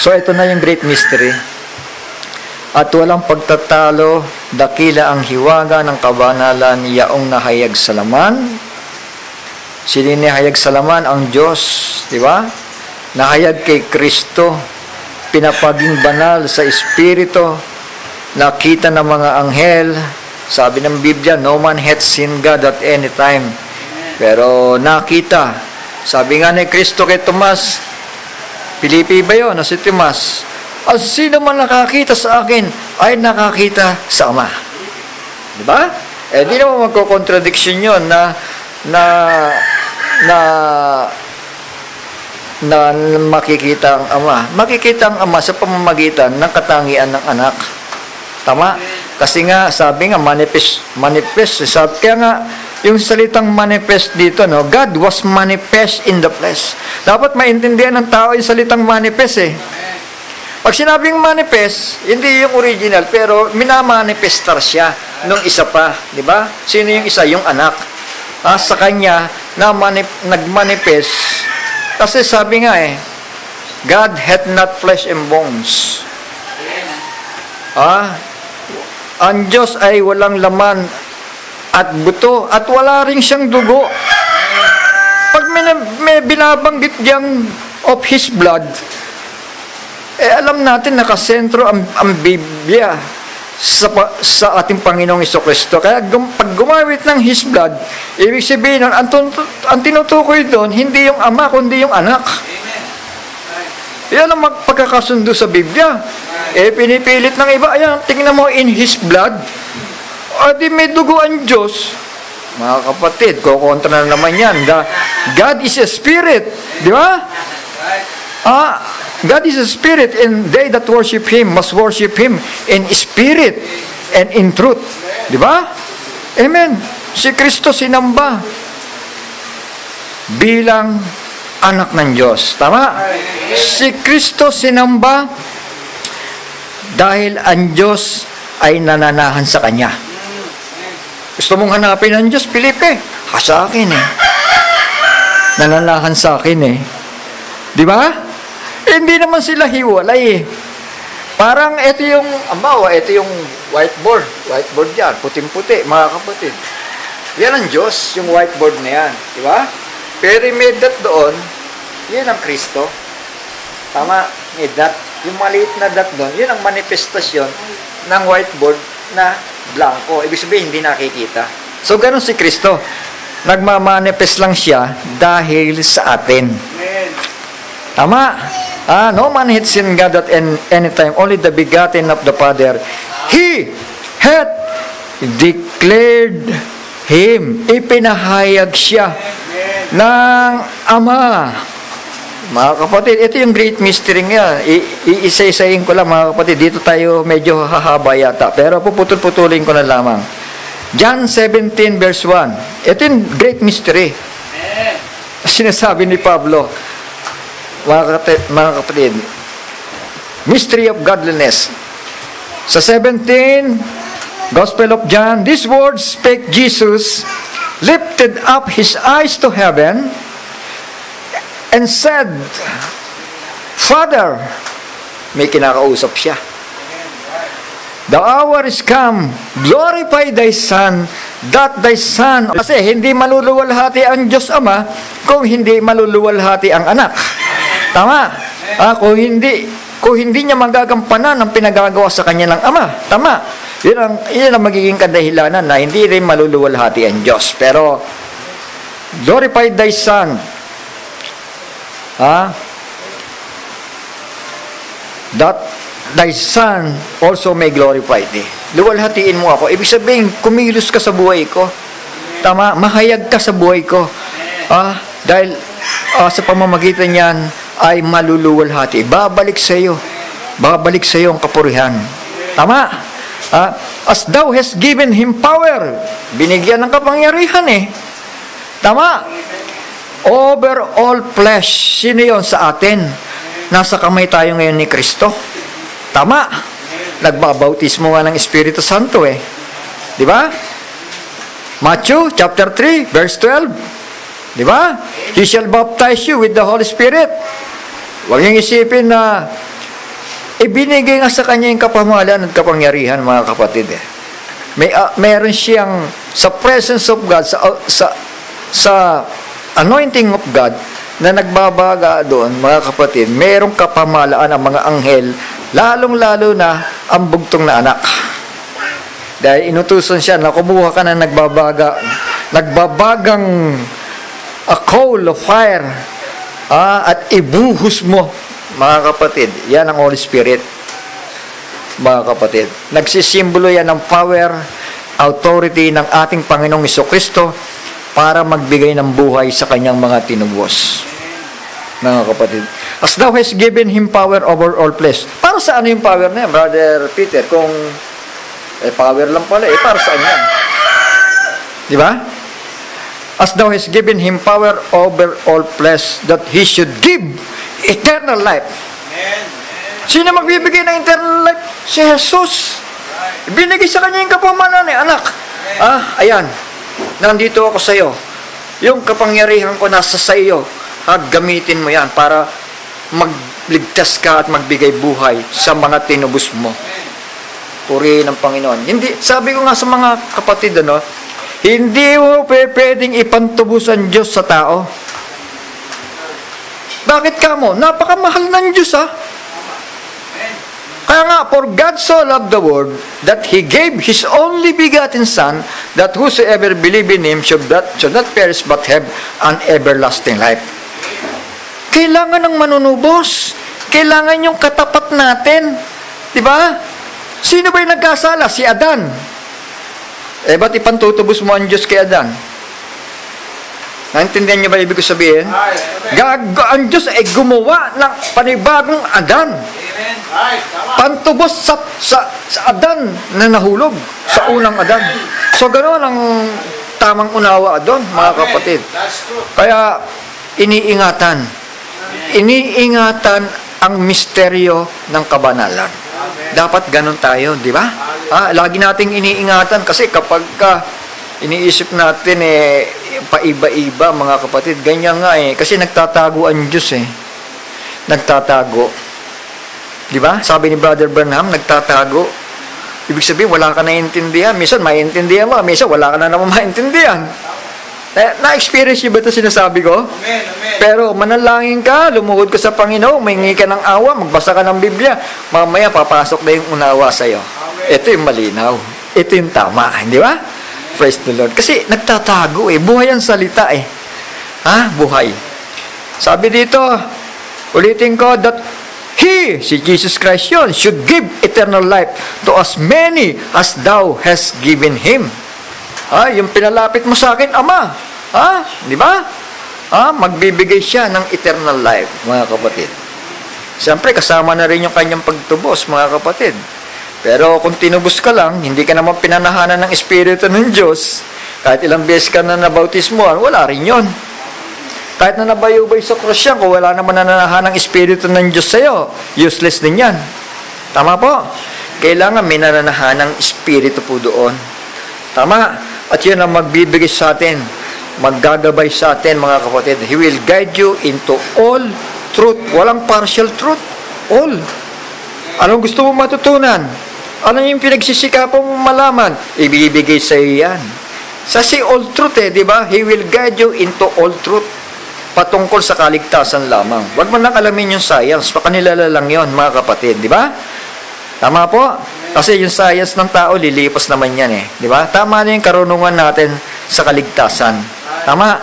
so ito na yung great mystery. At walang pagtatalo, dakila ang hiwaga ng kabanalan yaong nahayag sa laman. Sininihayag sa laman ang Diyos, di ba? Nahayag kay Kristo, pinapaging banal sa Espiritu, nakita ng mga anghel. Sabi ng Biblia, no man hath seen God at any time. Pero nakita. Sabi nga ni Kristo kay Tomas, Pilipi ba yun? Si Tomas, at sino man nakakita sa akin, ay nakakita sa Ama. Diba? Di naman magko-contradiction yun na makikita ang Ama. Makikita ang Ama sa pamamagitan ng katangian ng anak. Tama? Kasi nga, sabi nga, manifest. Kaya nga, yung salitang manifest dito, no, God was manifest in the flesh. Dapat maintindihan ng tao yung salitang manifest Pag sinabing manifest, hindi yung original, pero minamanifestar siya nung isa pa. Di ba? Sino yung isa? Yung anak. Sa kanya, nagmanifest. Kasi sabi nga God hath not flesh and bones. Ang Diyos ay walang laman at buto at wala rin siyang dugo. Pag may binabanggit diyang of His blood, alam natin nakasentro ang Biblia sa ating Panginoong Jesucristo. Kaya pag gumamit ng His blood, ibig sabihin, ang tinutukoy doon, hindi yung Ama, kundi yung anak. Yan ang pagkakasundo sa Biblia. Pinipilit ng iba. Ayan, tingnan mo, in His blood. Di may dugo ang Diyos. Mga kapatid, kukontra na naman yan. God is a spirit. Di ba? God is a spirit, and they that worship Him must worship Him in spirit and in truth. Di ba? Amen. Si Kristo sinamba bilang anak ng Diyos. Tama? Si Kristo sinamba dahil ang Diyos ay nananahan sa Kanya. Gusto mong hanapin ang Diyos, Felipe? Sa akin nananahan sa akin Di ba? Hindi naman sila hiwalay Parang ito yung, ito yung whiteboard. Whiteboard yan, puting-puti, mga kapatid. Yan ang Diyos, yung whiteboard na yan. Di ba? Pero may dot doon, yan ang Kristo. Tama, may dot. Yung maliit na dot doon, yun ang manifestasyon ng whiteboard na blanco. Ibig sabihin, hindi nakikita. So, ganun si Kristo. Nagmamanifest lang siya dahil sa atin. Tama? No man hath seen God at any time, only the begotten of the Father. He hath declared Him. Ipinahayag siya ng Ama. Mga kapatid, ito yung great mystery niya. Iisa-isayin ko lang, mga kapatid. Dito tayo medyo hahaba yata. Pero puputol-putulin ko na lamang. John 17 verse 1. Ito yung great mystery. Sinasabi ni Pablo, mga kapatid, mystery of godliness. Sa 17, Gospel of John, these words spake Jesus, lifted up His eyes to heaven, and said, Father, may kinakausap siya. The hour is come, glorify Thy Son, that Thy Son, kasi hindi maluluwalhati ang Diyos Ama kung hindi maluluwalhati ang anak. Tama? Kung hindi niya magagampanan ang pinagagawa sa kanya ng Ama. Tama? Yun ang magiging kadahilanan na hindi rin maluluwalhati ang Diyos. Pero, glorify Thy Son. That Thy Son also may glorify Thee. Luwalhatiin mo ako. Ibig sabihin, kumilos ka sa buhay ko. Tama? Mahayag ka sa buhay ko. Dahil sa pamamagitan niyan, ay maluluwalhati. Babalik sa iyo. Babalik sa iyo ang kapurihan. Tama? As thou hast given him power. Binigyan ng kapangyarihan Tama? Over all flesh. Sino yun sa atin? Nasa kamay tayo ngayon ni Kristo. Tama? Nagbabautismo nga ng Espiritu Santo Di ba? Matthew chapter 3 verse 12. Di ba? He shall baptize you with the Holy Spirit. Huwag niyong isipin na ibinigay nga sa kanya yung kapamahalaan at kapangyarihan, mga kapatid. Meron siyang sa presence of God, sa anointing of God, na nagbabaga doon, mga kapatid, merong kapamahalaan ang mga anghel, lalong-lalo na ang bugtong na anak. Dahil inutusan siya na kumuha ka na nagbabagang a coal of fire, at ibuhos mo, mga kapatid. Yan ang Holy Spirit, mga kapatid. Nagsisimbolo yan ng power, authority ng ating Panginoong Jesucristo para magbigay ng buhay sa kanyang mga tinubos, mga kapatid. As thou hast given him power over all flesh. Para sa ano yung power na yan, Brother Peter? Kung power lang pala, para saan yan? Di ba? As thou hast given him power over all flesh, that he should give eternal life. Sino magbibigay ng eternal life? Si Jesus. Binigay sa kanya yung kapamahalaan anak. Ayan. Nandito ako sa iyo. Yung kapangyarihan ko nasa sa iyo. Gamitin mo yan para magligtas ka at magbigay buhay sa mga tinubos mo. Purihin ng Panginoon. Hindi, sabi ko nga sa mga kapatid, hindi mo pwedeng ipantubos ang Diyos sa tao. Bakit ka mo? Napakamahal ng Diyos, Kaya nga, for God so loved the world, that He gave His only begotten Son, that whosoever believe in Him should not perish but have an everlasting life. Kailangan ng manunubos. kailangan yung katapat natin. Di ba? Sino ba yung nagkasala? Si Adan. Ba't ipantutubos mo ang Diyos kay Adan? Naintindihan niyo ba ibig ko sabihin? Ang Diyos ay gumawa ng panibagong Adan. Pantubos sa Adan na nahulog. Sa unang Adan. So, ganoon ang tamang unawa doon, mga kapatid. Kaya, iniingatan ang misteryo ng kabanalan. Dapat ganun tayo, di ba? Lagi nating iniingatan kasi kapag iniisip natin paiba-iba, mga kapatid, ganyan nga kasi nagtatago ang Diyos nagtatago, di ba? Sabi ni Brother Branham, nagtatago. Ibig sabihin, wala ka naiintindihan. Minsan maiintindihan mo, minsan wala ka na naman maintindihan. Na-experience niyo ba ito sinasabi ko? Amen, amen. Pero manalangin ka, lumuhod ka sa Panginoon, mahingi ka ng awa, magbasa ka ng Biblia, mamaya papasok na yung unawa sa'yo. Ito yung malinaw. Ito yung tama, di ba? Praise the Lord. Kasi nagtatago buhay ang salita buhay. Sabi dito, ulitin ko, that He, si Jesus Christ yun, should give eternal life to as many as thou hast given Him. Yung pinalapit mo sa akin, Ama. Di ba? Magbibigay siya ng eternal life, mga kapatid. Siyempre, kasama na rin yung kanyang pagtubos, mga kapatid. Pero kung tinubos ka lang, hindi ka naman pinanahanan ng Espiritu ng Diyos, kahit ilang beses ka na nabautismoan, wala rin yun. Kahit na nabayubay sa krus yan, kung wala naman nananahan ng Espiritu ng Diyos sa'yo, useless din yan. Tama po? Kailangan may nananahan ng Espiritu po doon. Tama? At yun ang magbibigay sa atin, maggagabay sa atin, mga kapatid. He will guide you into all truth. Walang partial truth. All. Anong gusto mo matutunan? Ano yung pinagsisikapang mong malaman? Ibibigay sa iyo yan. Sa si all truth di ba? He will guide you into all truth. Patungkol sa kaligtasan lamang. Huwag mo nang alamin yung science. Pakanilala lang yun, mga kapatid. Di ba? Tama po? Kasi yung science ng tao, lilipas naman yan Di ba? Tama na yung karunungan natin sa kaligtasan. Tama?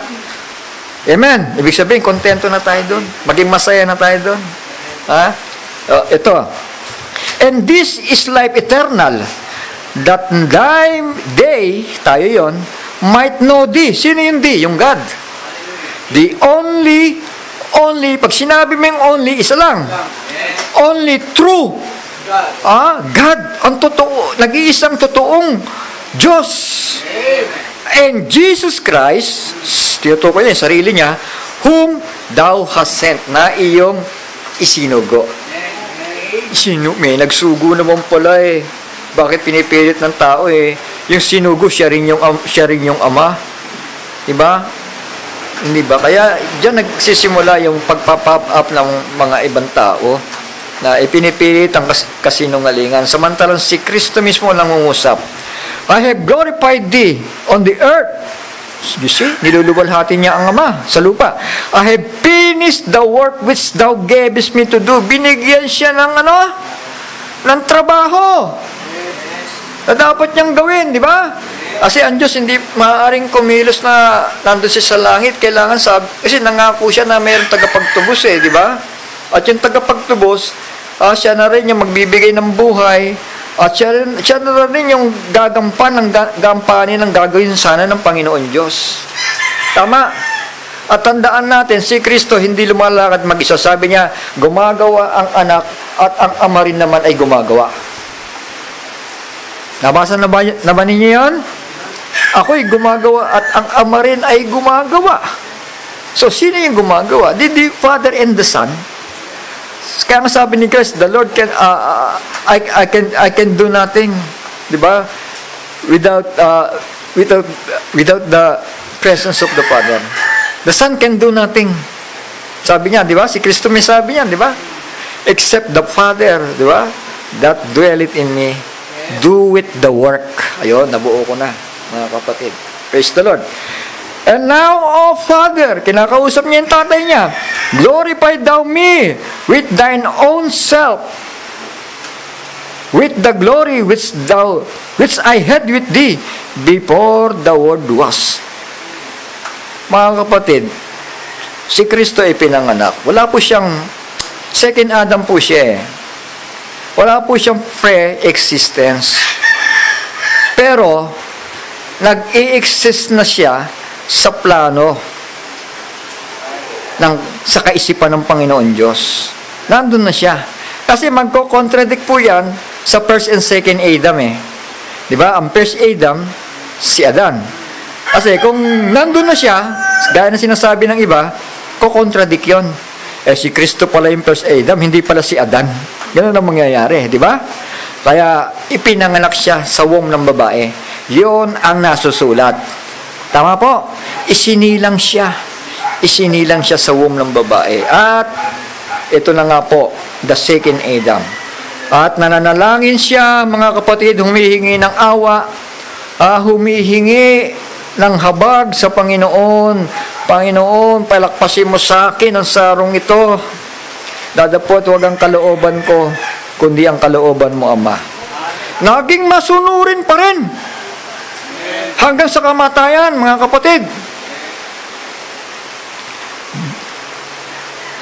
Amen. Ibig sabihin, kontento na tayo doon. Maging masaya na tayo doon. Ito. And this is life eternal, that they, tayo yon, might know thee. Sino yung thee? Yung God. The only, pag sinabi mo yung only, isa lang. Only true. God, ang totoo, nag-iisang totoong Diyos. And Jesus Christ, tinutukoy niya yung sarili niya, whom thou hast sent, na iyong isinugo. May nagsugo naman pala Bakit pinipilit ng tao yung sinugo, siya rin yung ama. Diba? Hindi ba? Kaya diyan nagsisimula yung pagpa-pop up ng mga ibang tao na ipinipilit ang kasinungalingan. Samantalang si Kristo mismo nangungusap. I have glorified thee on the earth. You see, niluluwalhati niya ang Ama sa lupa. I have finished the work which thou gavest me to do. Binigyan siya ng ng trabaho na dapat niyang gawin, di ba? Kasi ang Diyos hindi maaaring kumilos na nandun siya sa langit. Kailangan kasi nangako siya na mayroong tagapagtubos di ba? At yung tagapagtubos, siya na rin yung magbibigay ng buhay. At siya na rin yung gampanin ng gagawin sana ng Panginoon Diyos. Tama. At tandaan natin, si Kristo hindi lumalakad mag-isa. Sabi niya, gumagawa ang anak at ang ama rin naman ay gumagawa. Nabasa na ba ninyo yan? Ako'y gumagawa at ang ama rin ay gumagawa. So, sino yung gumagawa? The Father and the Son. Kaya nga sabi ni Christ, the Lord can, I can do nothing, di ba? Without the presence of the Father. The Son can do nothing. Sabi niya, di ba? Si Kristo may sabi niya, di ba? Except the Father, di ba? That dwelleth in me. Do with the work. Ayun, nabuo ko na, mga kapatid. Praise the Lord. And now, O Father, kinakausap niya yung tatay niya, glorify thou me with thine own self, with the glory which I had with thee before the world was. Mga kapatid, si Kristo ay pinanganak. Wala po siyang Second Adam po siya eh. Wala po siyang pre-existence. Pero, nag-i-exist na siya sa plano sa kaisipan ng Panginoon Diyos. Nandun na siya. Kasi magko-contradict po yan sa first and second Adam eh. Diba? Ang first Adam, si Adan. Kasi kung nandun na siya, gaya na sinasabi ng iba, ko-contradict yun. Si Kristo pala yung first Adam, hindi pala si Adan. Ganun ang mangyayari, di ba? Kaya ipinanganak siya sa womb ng babae. Yun ang nasusulat. Tama po? Isinilang siya. Isinilang siya sa womb ng babae. At ito na nga po, the second Adam. At nananalangin siya, mga kapatid, humihingi ng awa, humihingi ng habag sa Panginoon. Panginoon, palakpasin mo sa akin ang sarong ito. Dadapot, huwag ang kalooban ko, kundi ang kalooban mo, Ama. Naging masunurin pa rin. Hanggang sa kamatayan, mga kapatid.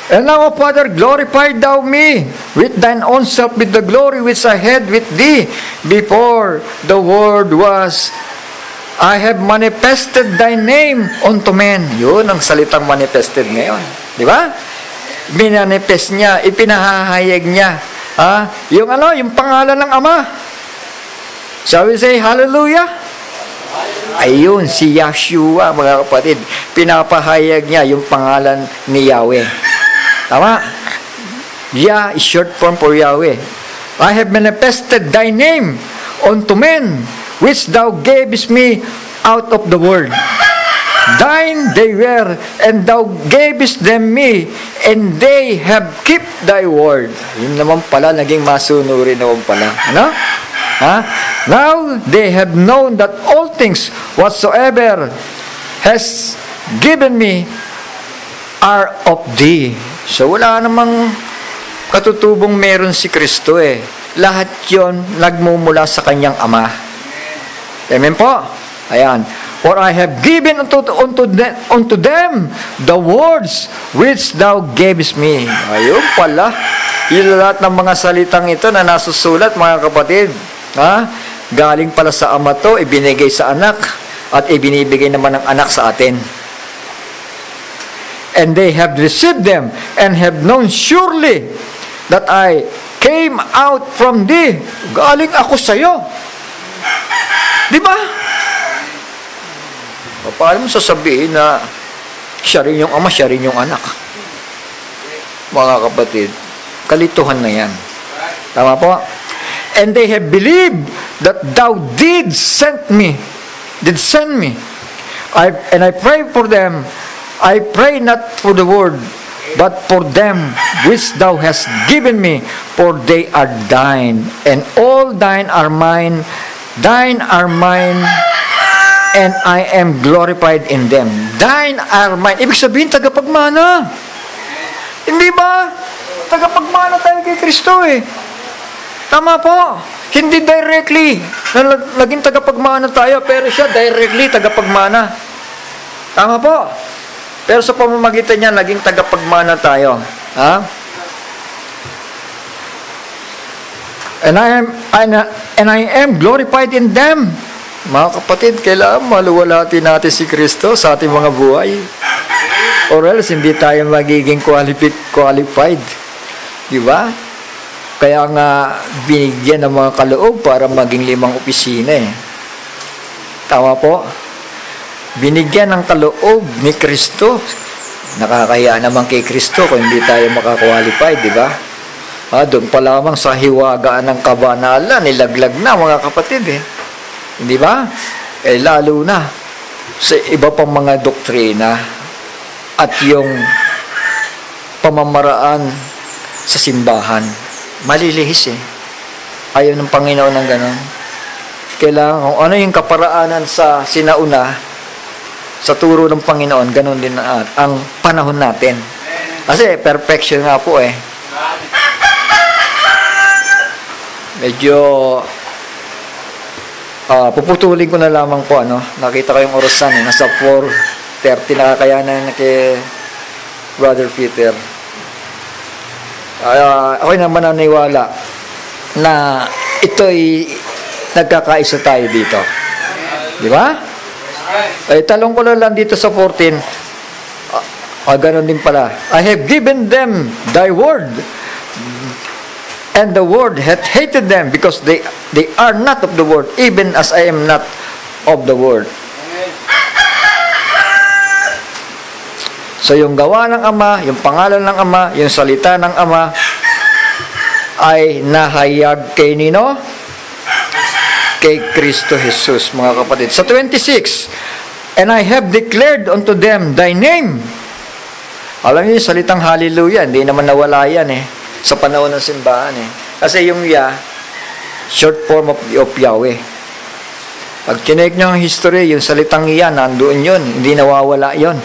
And now, O Father, glorify thou me with thine own self, with the glory which I had with thee before the world was. I have manifested thy name unto men. Yun ang salitang manifested ngayon. Di ba? Minanifest niya, ipinahahayag niya. Yung pangalan ng Ama. Shall we say hallelujah? Ayun, si Yahshua, mga kapatid. Pinapahayag niya yung pangalan ni Yahweh. Tama? Yah is short form for Yahweh. I have manifested thy name unto men, which thou gavest me out of the world. Thine they were, and thou gavest them me, and they have kept thy word. Yun naman pala, naging masunurin naman pala. Ano? Now they have known that all things whatsoever has given me are of thee. So wala namang katutubong meron si Kristo eh. Lahat yon nagmumula sa kanyang Ama. Amen po? Ayan. For I have given unto them the words which thou gavest me. Ayun pala. Yung lahat ng mga salitang ito na nasusulat, mga kapatid. Galing pala sa Ama to, ibinigay sa anak, at ibinibigay naman ng anak sa atin. And they have received them, and have known surely that I came out from thee. Galing ako sa'yo. Di ba? Paano mo sasabihin na siya rin yung Ama, siya rin yung anak? Mga kapatid, kalituhan na yan. Tama po? And they have believed that thou did send me. And I pray for them. I pray not for the world, but for them which thou hast given me, for they are thine, and all thine are mine. Thine are mine, and I am glorified in them. Thine are mine. Ibig sabihin, tagapagmana. Hindi ba? Tagapagmana tayo kay Kristo eh. Tama po. Hindi directly na naging tagapagmana tayo, pero siya directly tagapagmana. Tama po. Pero sa pamamagitan niya, naging tagapagmana tayo. And I am glorified in them. Mga kapatid, kailangan maluwalhati natin si Kristo sa ating mga buhay. Or else, hindi tayo magiging qualified. Di ba? Kaya nga, binigyan ng mga kaloob para maging 5 opisina eh. Tama po? Binigyan ng kaloob ni Kristo. Nakakahiya naman kay Kristo kung hindi tayo makakwalified, di ba? Doon pa lamang sa hiwagaan ng kabanalan, nilaglag na mga kapatid eh. Hindi ba? Lalo na sa iba pang mga doktrina at yung pamamaraan sa simbahan. Malilihis eh. Ayaw ng Panginoon ng ganon. Kailangan kung ano yung kaparaanan sa sinauna, sa turo ng Panginoon, ganon din ang panahon natin. Kasi perfection nga po eh. Medyo puputulin ko na lamang po nakita ko yung orasan nasa 4:30 nakakayanan na kay Brother Peter. Ako'y naman naniniwala na ito'y nagkakaisa tayo dito. Di ba? Talong ko lang dito sa 14. Ganon din pala. I have given them thy word, and the word hath hated them, because they are not of the word, even as I am not of the word. So yung gawa ng Ama, yung pangalan ng Ama, yung salita ng Ama, ay nahayag kay nino? Kay Kristo Jesus, mga kapatid. Sa 26, and I have declared unto them thy name. Alam niyo, salitang hallelujah, hindi naman nawala yan sa panahon ng simbahan Kasi yung short form of Yahweh. Pag chinek nyo ang history, yung salitang iyan, nandoon yun, hindi nawawala yun.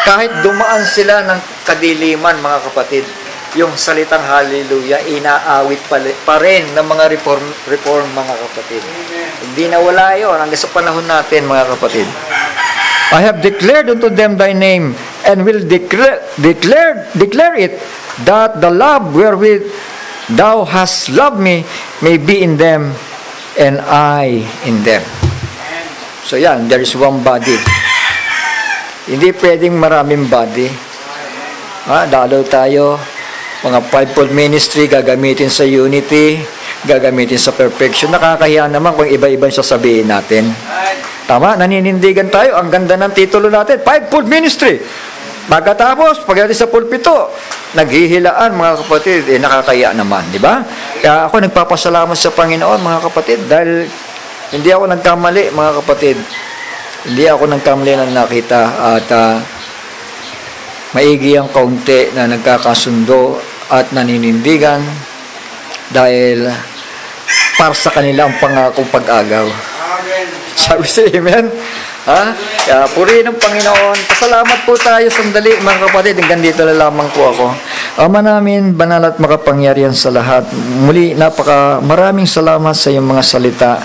Kahit dumaan sila ng kadiliman, mga kapatid, yung salitang hallelujah, inaawit pa rin ng mga reform, mga kapatid. Hindi nawala yun hanggang sa panahon natin, mga kapatid. I have declared unto them thy name, and will declare it, that the love wherewith thou hast loved me may be in them, and I in them. So yan, there is one body. Hindi pwedeng maraming body. Dalaw tayo, mga fivefold ministry, gagamitin sa unity, gagamitin sa perfection. Nakakahiya naman kung iba-iba yung sasabihin natin. Tama, naninindigan tayo. Ang ganda ng titulo natin, fivefold ministry. Pagkatapos, pagdating sa pulpito, naghihilaan, mga kapatid, nakakahiya naman, di ba? Kaya ako nagpapasalamat sa Panginoon, mga kapatid, dahil hindi ako nagkamali, mga kapatid. Hindi ako nagkamali na nakita at maigi ang kaunti na nagkakasundo at naninindigan dahil para sa kanila ang pangakong pag-agaw. Sabi siya, amen? Kaya purihin ng Panginoon. Pasalamat po tayo sandali, mga kapatid. Hanggang dito na lamang po ako. Ama namin, banal at makapangyarihan sa lahat. Muli, maraming salamat sa iyong mga salita.